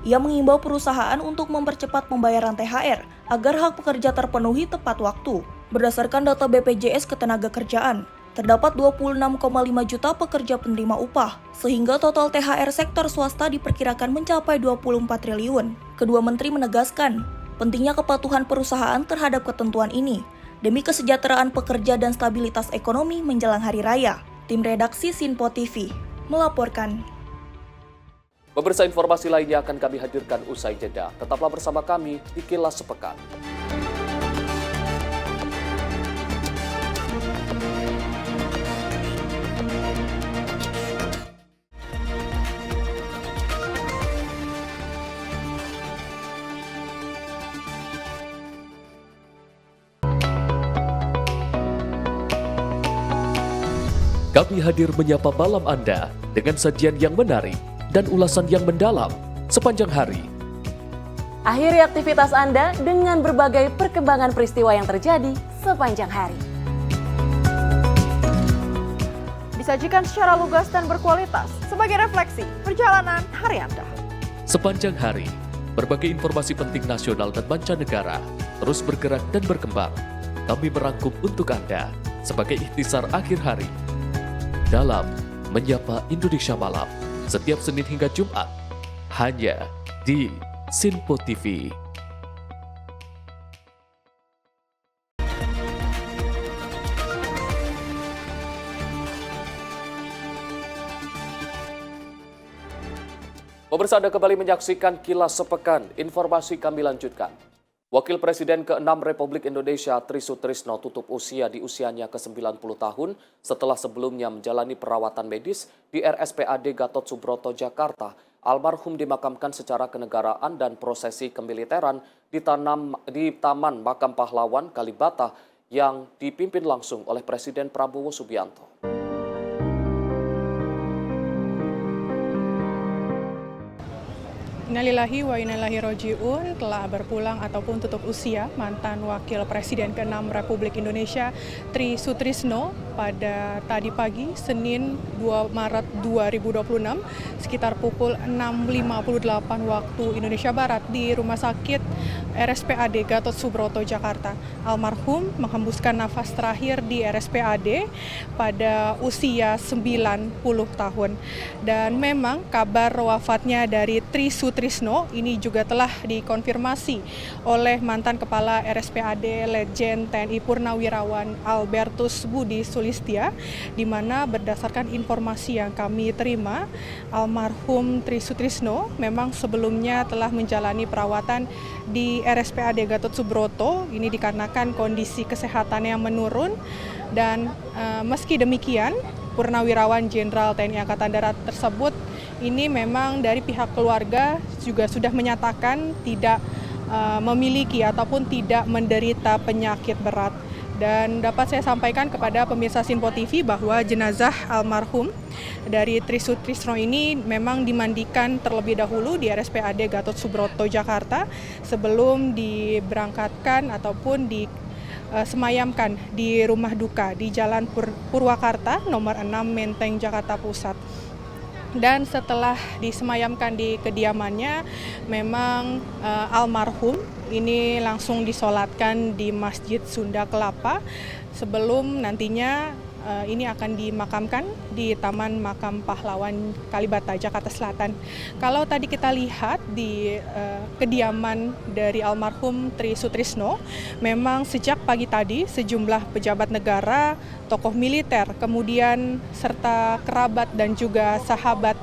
Ia mengimbau perusahaan untuk mempercepat pembayaran THR agar hak pekerja terpenuhi tepat waktu. Berdasarkan data BPJS Ketenagakerjaan, terdapat 26,5 juta pekerja penerima upah, sehingga total THR sektor swasta diperkirakan mencapai 24 triliun. Kedua menteri menegaskan pentingnya kepatuhan perusahaan terhadap ketentuan ini demi kesejahteraan pekerja dan stabilitas ekonomi menjelang hari raya. Tim redaksi Simpo TV melaporkan. Pemirsa, informasi lainnya akan kami hadirkan usai jeda. Tetaplah bersama kami di Kilas Sepekan. Kami hadir menyapa malam Anda dengan sajian yang menarik dan ulasan yang mendalam sepanjang hari. Akhiri aktivitas Anda dengan berbagai perkembangan peristiwa yang terjadi sepanjang hari. Disajikan secara lugas dan berkualitas sebagai refleksi perjalanan hari Anda. Sepanjang hari, berbagai informasi penting nasional dan mancanegara terus bergerak dan berkembang. Kami merangkum untuk Anda sebagai ikhtisar akhir hari dalam Menyapa Indonesia Malam setiap Senin hingga Jumat hanya di Simpo TV. Pemirsa, Anda kembali menyaksikan Kilas Sepekan. Informasi kami lanjutkan. Wakil Presiden ke-6 Republik Indonesia Tri Sutrisno tutup usia di usianya ke-90 tahun setelah sebelumnya menjalani perawatan medis di RSPAD Gatot Subroto, Jakarta. Almarhum dimakamkan secara kenegaraan dan prosesi kemiliteran di Taman Makam Pahlawan Kalibata yang dipimpin langsung oleh Presiden Prabowo Subianto. Innalillahi wa inna ilaihi raji'un, telah berpulang ataupun tutup usia mantan Wakil Presiden ke-6 Republik Indonesia Tri Sutrisno pada tadi pagi Senin 2 Maret 2026 sekitar pukul 6.58 waktu Indonesia Barat di Rumah Sakit RSPAD Gatot Subroto Jakarta. Almarhum menghembuskan nafas terakhir di RSPAD pada usia 90 tahun. Dan memang kabar wafatnya dari Tri Sutrisno ini juga telah dikonfirmasi oleh mantan Kepala RSPAD Letjen TNI Purnawirawan Albertus Budi Sulistia, di mana berdasarkan informasi yang kami terima, almarhum Tri Sutrisno memang sebelumnya telah menjalani perawatan di RSPAD Gatot Subroto. Ini dikarenakan kondisi kesehatan yang menurun dan meski demikian Purnawirawan Jenderal TNI Angkatan Darat tersebut ini memang dari pihak keluarga juga sudah menyatakan tidak memiliki ataupun tidak menderita penyakit berat. Dan dapat saya sampaikan kepada pemirsa Sinpo TV bahwa jenazah almarhum dari Tri Sutrisno ini memang dimandikan terlebih dahulu di RSPAD Gatot Subroto Jakarta sebelum diberangkatkan ataupun disemayamkan di rumah duka di Jalan Purwakarta nomor 6 Menteng Jakarta Pusat. Dan setelah disemayamkan di kediamannya, memang almarhum ini langsung disolatkan di Masjid Sunda Kelapa sebelum nantinya ini akan dimakamkan di Taman Makam Pahlawan Kalibata, Jakarta Selatan. Kalau tadi kita lihat di kediaman dari almarhum Tri Sutrisno, memang sejak pagi tadi sejumlah pejabat negara, tokoh militer, kemudian serta kerabat dan juga sahabat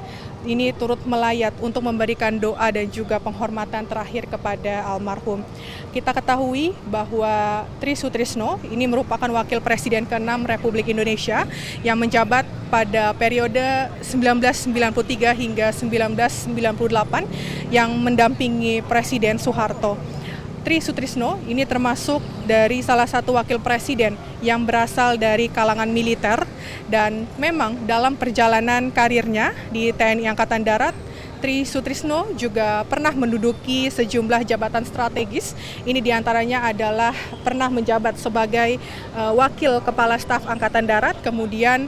ini turut melayat untuk memberikan doa dan juga penghormatan terakhir kepada almarhum. Kita ketahui bahwa Tri Sutrisno ini merupakan Wakil Presiden ke-6 Republik Indonesia yang menjabat pada periode 1993 hingga 1998 yang mendampingi Presiden Soeharto. Tri Sutrisno ini termasuk dari salah satu wakil presiden yang berasal dari kalangan militer, dan memang dalam perjalanan karirnya di TNI Angkatan Darat, Tri Sutrisno juga pernah menduduki sejumlah jabatan strategis. Ini diantaranya adalah pernah menjabat sebagai Wakil Kepala Staf Angkatan Darat, kemudian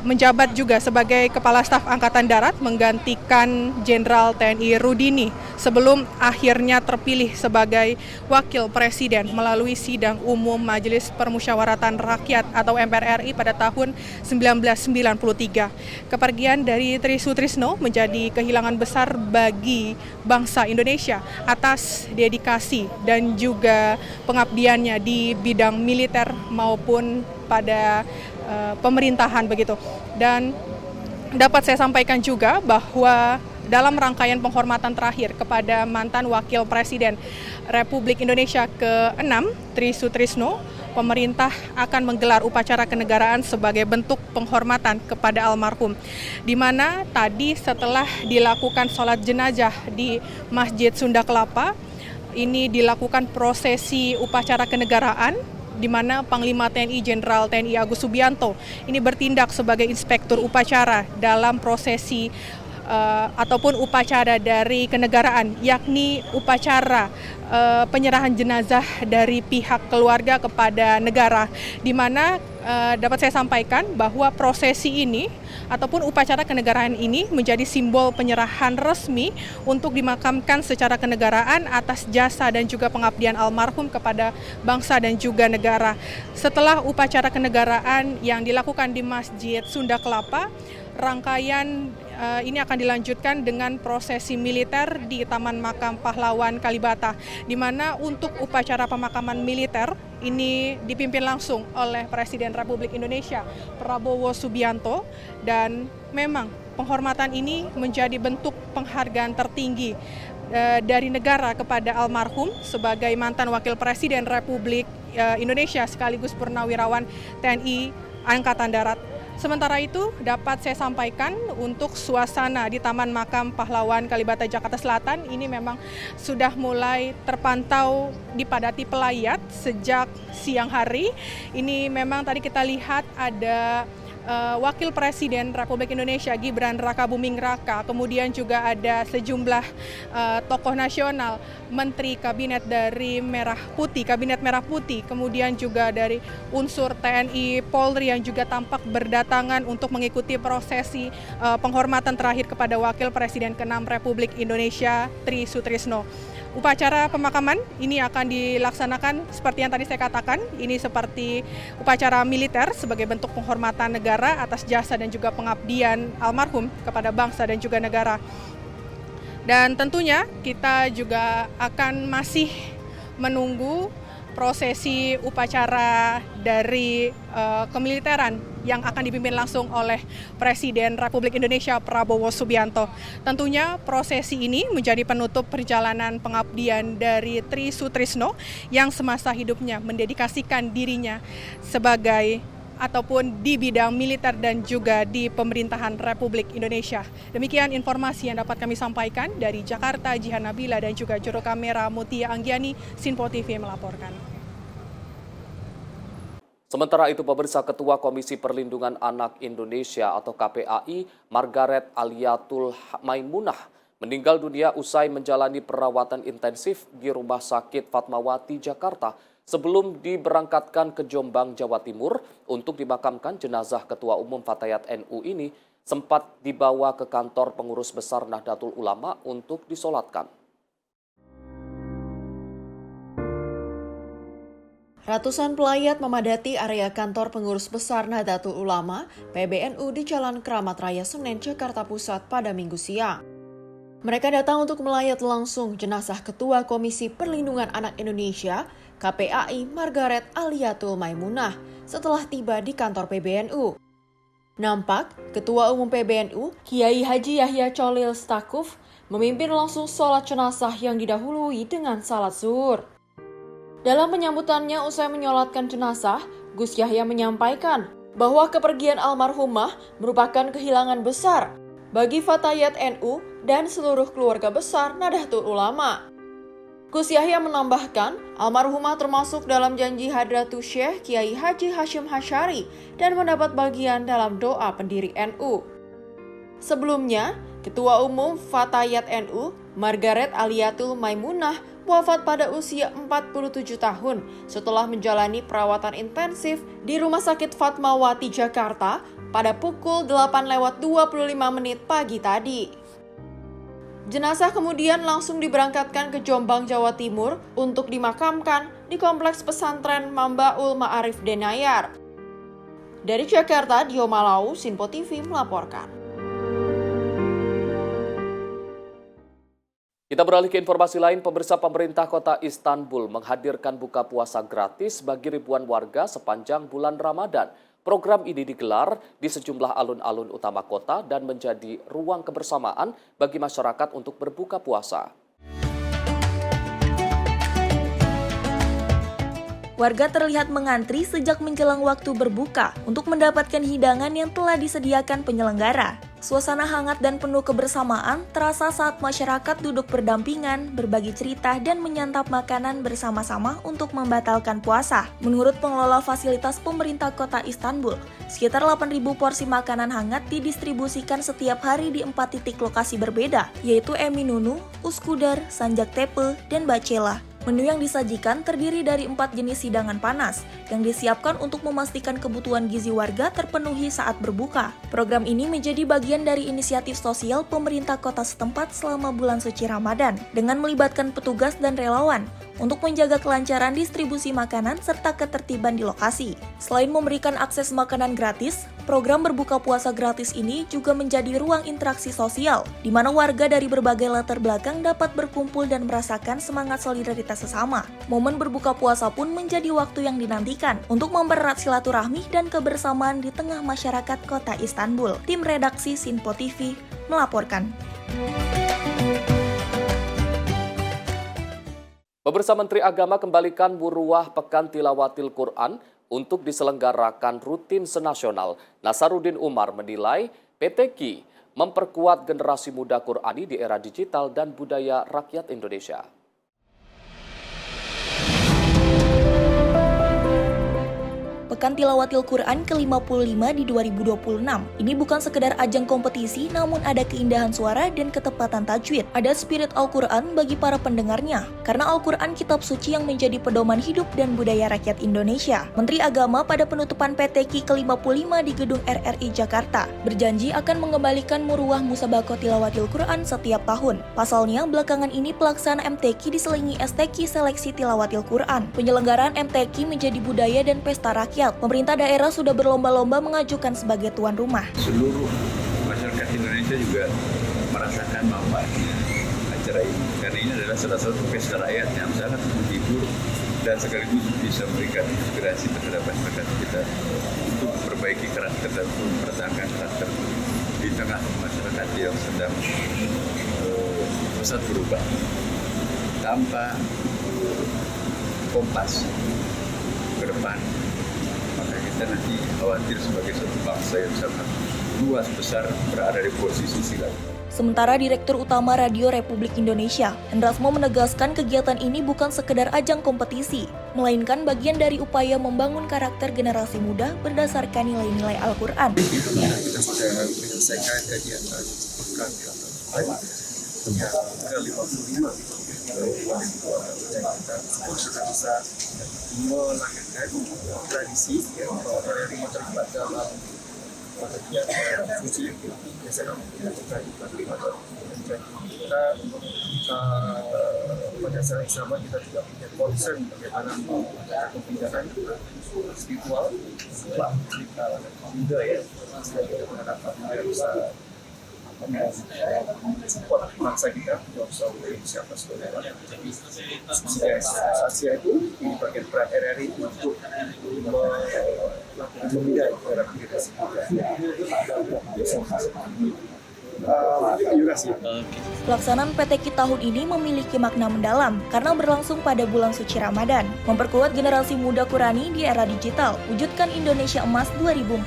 menjabat juga sebagai Kepala Staf Angkatan Darat menggantikan Jenderal TNI Rudini sebelum akhirnya terpilih sebagai Wakil Presiden melalui Sidang Umum Majelis Permusyawaratan Rakyat atau MPR RI pada tahun 1993. Kepergian dari Tri Sutrisno menjadi kehilangan besar bagi bangsa Indonesia atas dedikasi dan juga pengabdiannya di bidang militer maupun pada pemerintahan begitu. Dan dapat saya sampaikan juga bahwa dalam rangkaian penghormatan terakhir kepada mantan Wakil Presiden Republik Indonesia ke-6 Tri Sutrisno, pemerintah akan menggelar upacara kenegaraan sebagai bentuk penghormatan kepada almarhum, di mana tadi setelah dilakukan sholat jenazah di Masjid Sunda Kelapa, ini dilakukan prosesi upacara kenegaraan di mana Panglima TNI Jenderal TNI Agus Subianto ini bertindak sebagai inspektur upacara dalam prosesi ataupun upacara dari kenegaraan, yakni upacara penyerahan jenazah dari pihak keluarga kepada negara, di mana dapat saya sampaikan bahwa prosesi ini ataupun upacara kenegaraan ini menjadi simbol penyerahan resmi untuk dimakamkan secara kenegaraan atas jasa dan juga pengabdian almarhum kepada bangsa dan juga negara. Setelah upacara kenegaraan yang dilakukan di Masjid Sunda Kelapa, rangkaian ini akan dilanjutkan dengan prosesi militer di Taman Makam Pahlawan Kalibata, di mana untuk upacara pemakaman militer ini dipimpin langsung oleh Presiden Republik Indonesia Prabowo Subianto, dan memang penghormatan ini menjadi bentuk penghargaan tertinggi dari negara kepada almarhum sebagai mantan Wakil Presiden Republik Indonesia sekaligus Purnawirawan TNI Angkatan Darat. Sementara itu dapat saya sampaikan untuk suasana di Taman Makam Pahlawan Kalibata Jakarta Selatan ini memang sudah mulai terpantau dipadati pelayat sejak siang hari. Ini memang tadi kita lihat ada Wakil Presiden Republik Indonesia Gibran Rakabuming Raka, kemudian juga ada sejumlah tokoh nasional, menteri kabinet dari Kabinet Merah Putih, kemudian juga dari unsur TNI Polri yang juga tampak berdatangan untuk mengikuti prosesi penghormatan terakhir kepada Wakil Presiden ke-6 Republik Indonesia Tri Sutrisno. Upacara pemakaman ini akan dilaksanakan seperti yang tadi saya katakan, ini seperti upacara militer sebagai bentuk penghormatan negara atas jasa dan juga pengabdian almarhum kepada bangsa dan juga negara. Dan tentunya kita juga akan masih menunggu prosesi upacara dari kemiliteran yang akan dipimpin langsung oleh Presiden Republik Indonesia Prabowo Subianto. Tentunya prosesi ini menjadi penutup perjalanan pengabdian dari Tri Sutrisno yang semasa hidupnya mendedikasikan dirinya sebagai ataupun di bidang militer dan juga di pemerintahan Republik Indonesia. Demikian informasi yang dapat kami sampaikan dari Jakarta, Jihan Nabila dan juga juru kamera Mutia Anggiani, Sinpo TV melaporkan. Sementara itu, pemirsa, Ketua Komisi Perlindungan Anak Indonesia atau KPAI, Margaret Aliatul Maimunah, meninggal dunia usai menjalani perawatan intensif di Rumah Sakit Fatmawati, Jakarta, sebelum diberangkatkan ke Jombang, Jawa Timur untuk dimakamkan. Jenazah Ketua Umum Fatayat NU ini sempat dibawa ke kantor pengurus besar Nahdlatul Ulama untuk disolatkan. Ratusan pelayat memadati area kantor pengurus besar Nahdlatul Ulama (PBNU) di Jalan Kramat Raya Senen, Jakarta Pusat pada Minggu siang. Mereka datang untuk melayat langsung jenazah Ketua Komisi Perlindungan Anak Indonesia (KPAI) Margaret Aliatul Maimunah setelah tiba di kantor PBNU. Nampak, Ketua Umum PBNU, Kiai Haji Yahya Cholil Stakuf, memimpin langsung sholat jenazah yang didahului dengan salat zuhur. Dalam penyambutannya usai menyolatkan jenazah, Gus Yahya menyampaikan bahwa kepergian almarhumah merupakan kehilangan besar bagi Fatayat NU dan seluruh keluarga besar Nahdlatul Ulama. Gus Yahya menambahkan, almarhumah termasuk dalam janji Hadratus Syekh Kiai Haji Hashim Hasyari dan mendapat bagian dalam doa pendiri NU. Sebelumnya, Ketua Umum Fatayat NU, Margaret Aliatul Maimunah, wafat pada usia 47 tahun setelah menjalani perawatan intensif di Rumah Sakit Fatmawati, Jakarta pada pukul 8:25 pagi tadi. Jenazah kemudian langsung diberangkatkan ke Jombang, Jawa Timur untuk dimakamkan di Kompleks Pesantren Mambaul Ma'arif Denayar. Dari Jakarta, Dio Malau, Sinpo TV melaporkan. Kita beralih ke informasi lain. Pemirsa, pemerintah kota Istanbul menghadirkan buka puasa gratis bagi ribuan warga sepanjang bulan Ramadan. Program ini digelar di sejumlah alun-alun utama kota dan menjadi ruang kebersamaan bagi masyarakat untuk berbuka puasa. Warga terlihat mengantri sejak menjelang waktu berbuka untuk mendapatkan hidangan yang telah disediakan penyelenggara. Suasana hangat dan penuh kebersamaan terasa saat masyarakat duduk berdampingan, berbagi cerita, dan menyantap makanan bersama-sama untuk membatalkan puasa. Menurut pengelola fasilitas pemerintah kota Istanbul, sekitar 8.000 porsi makanan hangat didistribusikan setiap hari di 4 titik lokasi berbeda, yaitu Eminönü, Üsküdar, Sancaktepe, dan Bahçeli. Menu yang disajikan terdiri dari 4 jenis hidangan panas yang disiapkan untuk memastikan kebutuhan gizi warga terpenuhi saat berbuka. Program ini menjadi bagian dari inisiatif sosial pemerintah kota setempat selama bulan suci Ramadan dengan melibatkan petugas dan relawan untuk menjaga kelancaran distribusi makanan serta ketertiban di lokasi. Selain memberikan akses makanan gratis, program berbuka puasa gratis ini juga menjadi ruang interaksi sosial, di mana warga dari berbagai latar belakang dapat berkumpul dan merasakan semangat solidaritas sesama. Momen berbuka puasa pun menjadi waktu yang dinantikan untuk mempererat silaturahmi dan kebersamaan di tengah masyarakat kota Istanbul. Tim redaksi Sinpo TV melaporkan. Pemirsa, Menteri Agama kembalikan Muruah Pekan Tilawatil Quran untuk diselenggarakan rutin senasional. Nasaruddin Umar menilai PTQ memperkuat generasi muda Qurani di era digital dan budaya rakyat Pekan Tilawatil Quran ke-55 di 2026. Ini bukan sekedar ajang kompetisi, namun ada keindahan suara dan ketepatan tajwid. Ada spirit Al-Quran bagi para pendengarnya, karena Al-Quran kitab suci yang menjadi pedoman hidup dan budaya rakyat Indonesia. Menteri Agama pada penutupan PTQ ke-55 di Gedung RRI Jakarta berjanji akan mengembalikan muruah Musabakoh Tilawatil Quran setiap tahun. Pasalnya, belakangan ini pelaksana MTQ diselingi STQ Seleksi Tilawatil Quran. Penyelenggaraan MTQ menjadi budaya dan pesta rakyat. Pemerintah daerah sudah berlomba-lomba mengajukan sebagai tuan rumah. Seluruh masyarakat Indonesia juga merasakan manfaatnya acara ini. Karena ini adalah salah satu pesta rakyat yang sangat menghibur dan sekaligus bisa memberikan inspirasi terhadap masyarakat kita untuk memperbaiki karakter dan mempertahankan karakter di tengah masyarakat yang sedang pesat berubah. Tanpa kompas ke depan, maka kita nanti khawatir sebagai satu bangsa yang sangat luas besar berada di posisi silang. Sementara Direktur Utama Radio Republik Indonesia, Hendrasmo menegaskan kegiatan ini bukan sekedar ajang kompetisi, melainkan bagian dari upaya membangun karakter generasi muda berdasarkan nilai-nilai Al-Quran. Kita sudah menyelesaikan kajian pekan yang ke-55 kita sudah bisa melahirkan tradisi yang RRI terlibat dalam kegiatan suci biasanya dilakukan di Ramadan. Kita pada saat yang sama kita juga punya concern bagaimana pembinaan spiritual kita muda ya, sehingga kita mengharapkan kita bisa support bangsa kita untuk siapa saudara. Jadi Asia itu ini bagian peran RRI untuk membina era generasi muda. Pelaksanaan PTQ tahun ini memiliki makna mendalam karena berlangsung pada bulan suci Ramadan, memperkuat generasi muda Qurani di era digital, wujudkan Indonesia Emas 2045.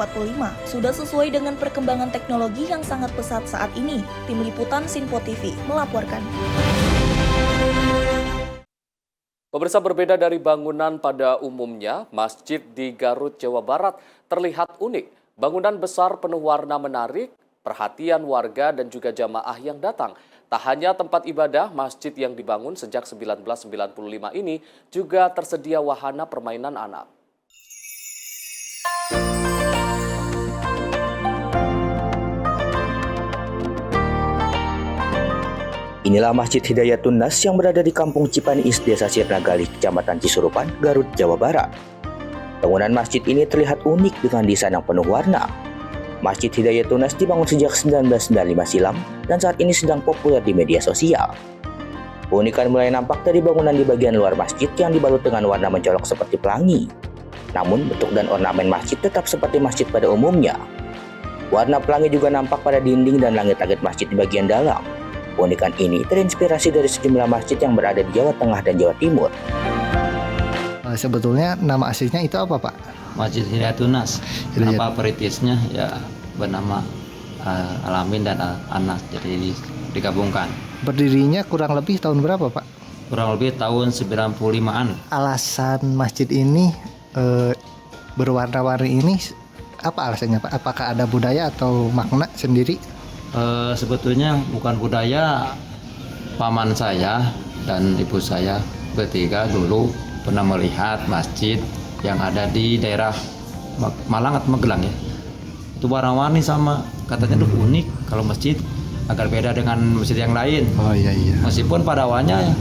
Sudah sesuai dengan perkembangan teknologi yang sangat pesat saat ini. Tim Liputan Sinpo TV melaporkan. Pemirsa, berbeda dari bangunan pada umumnya, masjid di Garut, Jawa Barat terlihat unik. Bangunan besar penuh warna menarik, perhatian warga dan juga jamaah yang datang. Tak hanya tempat ibadah, masjid yang dibangun sejak 1995 ini juga tersedia wahana permainan anak. Inilah Masjid Hidayatun Nas yang berada di Kampung Cipaniis, Desa Sirnagali, Kecamatan Cisurupan, Garut, Jawa Barat. Bangunan masjid ini terlihat unik dengan desain yang penuh warna. Masjid Hidayatun Nas dibangun sejak 1995 silam dan saat ini sedang populer di media sosial. Keunikan mulai nampak dari bangunan di bagian luar masjid yang dibalut dengan warna mencolok seperti pelangi. Namun bentuk dan ornamen masjid tetap seperti masjid pada umumnya. Warna pelangi juga nampak pada dinding dan langit-langit masjid di bagian dalam. Keunikan ini terinspirasi dari sejumlah masjid yang berada di Jawa Tengah dan Jawa Timur. Sebetulnya nama aslinya itu apa, Pak? Masjid Hidayatun Nas. Nama perintisnya ya bernama Alamin dan Anas, jadi digabungkan. Berdirinya kurang lebih tahun berapa, Pak? Kurang lebih tahun 95-an. Alasan masjid ini berwarna-warni ini apa alasannya, Pak? Apakah ada budaya atau makna sendiri? Sebetulnya bukan budaya. Paman saya dan ibu saya bertiga dulu pernah melihat masjid yang ada di daerah Malang atau Magelang ya. Itu warna-warni sama, katanya itu unik kalau masjid agar beda dengan masjid yang lain. Oh iya. Meskipun pada awalnya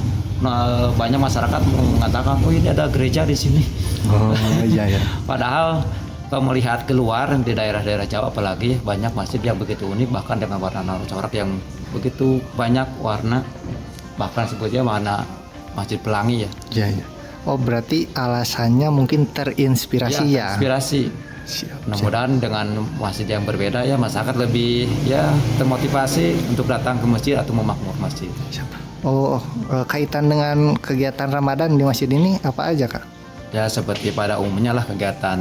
banyak masyarakat mengatakan oh ini ada gereja di sini. Oh iya. Padahal kalau melihat keluar di daerah-daerah Jawa apalagi banyak masjid yang begitu unik, bahkan dengan warna corak yang begitu banyak warna, bahkan sebutnya warna masjid pelangi ya. Iya. Oh berarti alasannya mungkin terinspirasi ya? Inspirasi. Mudah-mudahan dengan masjid yang berbeda ya masyarakat lebih ya termotivasi untuk datang ke masjid atau memakmur masjid. Oh kaitan dengan kegiatan Ramadan di masjid ini apa aja, Kak? Ya seperti pada umumnya lah kegiatan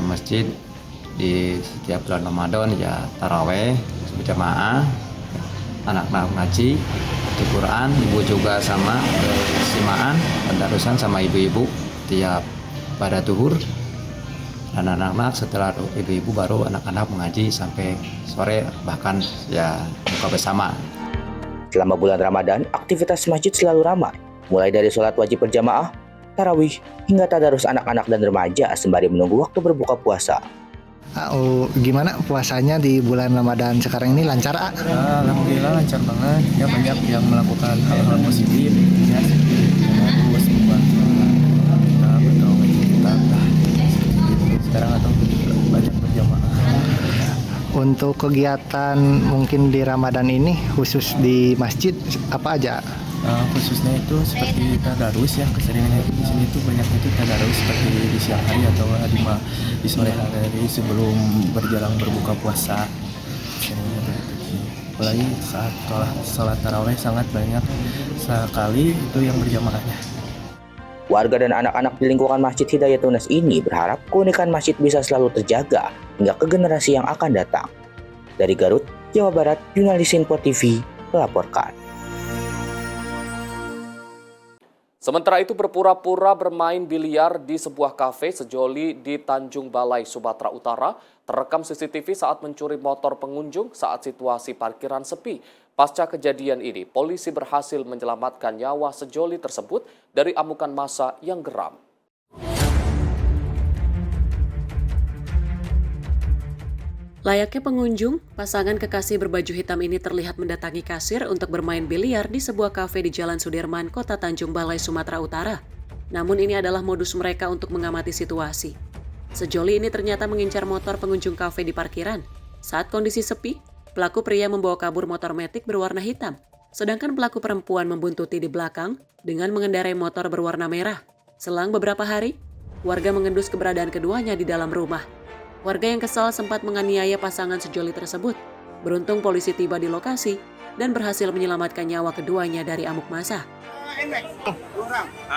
masjid di setiap bulan Ramadan ya taraweh berjamaah, anak-anak ngaji di Quran, ibu juga sama simaan, tadarusan sama ibu-ibu tiap pada zuhur Dan anak-anak setelah ibu-ibu baru anak-anak mengaji sampai sore, bahkan ya buka bersama. Selama bulan Ramadan, aktivitas masjid selalu ramai, mulai dari sholat wajib berjamaah, tarawih, hingga tadarus anak-anak dan remaja sembari menunggu waktu berbuka puasa. Gimana puasanya di bulan Ramadan sekarang ini, lancar? Alhamdulillah lancar banget, ya banyak yang melakukan hal-hal positif, ya terus kita berdoa kita sekarang atau banyak berjamaah. Untuk kegiatan mungkin di Ramadan ini khusus di masjid apa aja? Khususnya itu seperti tadarus ya, keseringan di sini tuh banyak itu tadarus seperti di siang hari atau di sore hari sebelum berjalan berbuka puasa. Apalagi saat sholat tarawih sangat banyak sekali itu yang berjamaahnya. Warga dan anak-anak di lingkungan Masjid Hidayatunas ini berharap keunikan masjid bisa selalu terjaga hingga ke generasi yang akan datang. Dari Garut, Jawa Barat, jurnalis Info TV melaporkan. Sementara itu berpura-pura bermain biliar di sebuah kafe sejoli di Tanjung Balai, Sumatera Utara, terekam CCTV saat mencuri motor pengunjung saat situasi parkiran sepi. Pasca kejadian ini, polisi berhasil menyelamatkan nyawa sejoli tersebut dari amukan massa yang geram. Layaknya pengunjung, pasangan kekasih berbaju hitam ini terlihat mendatangi kasir untuk bermain biliar di sebuah kafe di Jalan Sudirman, Kota Tanjung Balai, Sumatera Utara. Namun ini adalah modus mereka untuk mengamati situasi. Sejoli ini ternyata mengincar motor pengunjung kafe di parkiran. Saat kondisi sepi, pelaku pria membawa kabur motor metik berwarna hitam, sedangkan pelaku perempuan membuntuti di belakang dengan mengendarai motor berwarna merah. Selang beberapa hari, warga mengendus keberadaan keduanya di dalam rumah. Warga yang kesal sempat menganiaya pasangan sejoli tersebut. Beruntung polisi tiba di lokasi dan berhasil menyelamatkan nyawa keduanya dari amuk massa.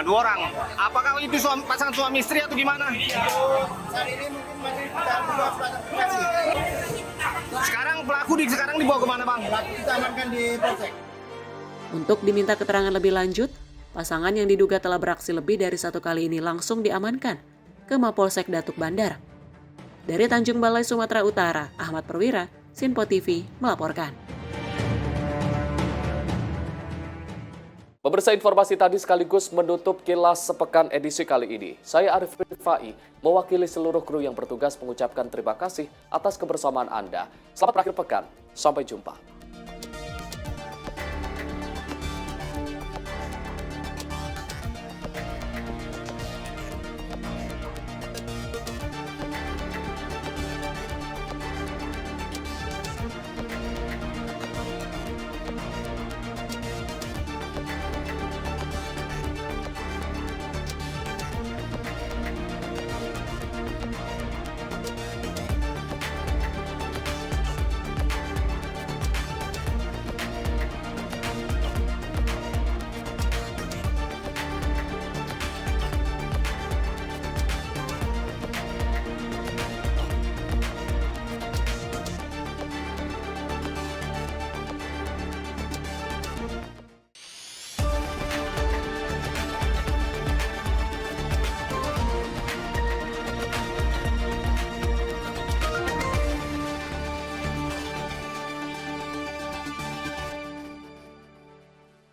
Dua orang. Apakah itu pasangan suami istri atau gimana? Sekarang pelaku sekarang dibawa kemana, Bang? Pelaku kita amankan di Polsek. Untuk diminta keterangan lebih lanjut, pasangan yang diduga telah beraksi lebih dari 1 kali ini langsung diamankan ke Mapolsek Datuk Bandar. Dari Tanjung Balai, Sumatera Utara, Ahmad Perwira, Sinpo TV melaporkan. Pemirsa, informasi tadi sekaligus menutup Kilas Sepekan edisi kali ini. Saya Arif Rifai, mewakili seluruh kru yang bertugas mengucapkan terima kasih atas kebersamaan Anda. Selamat akhir pekan, sampai jumpa.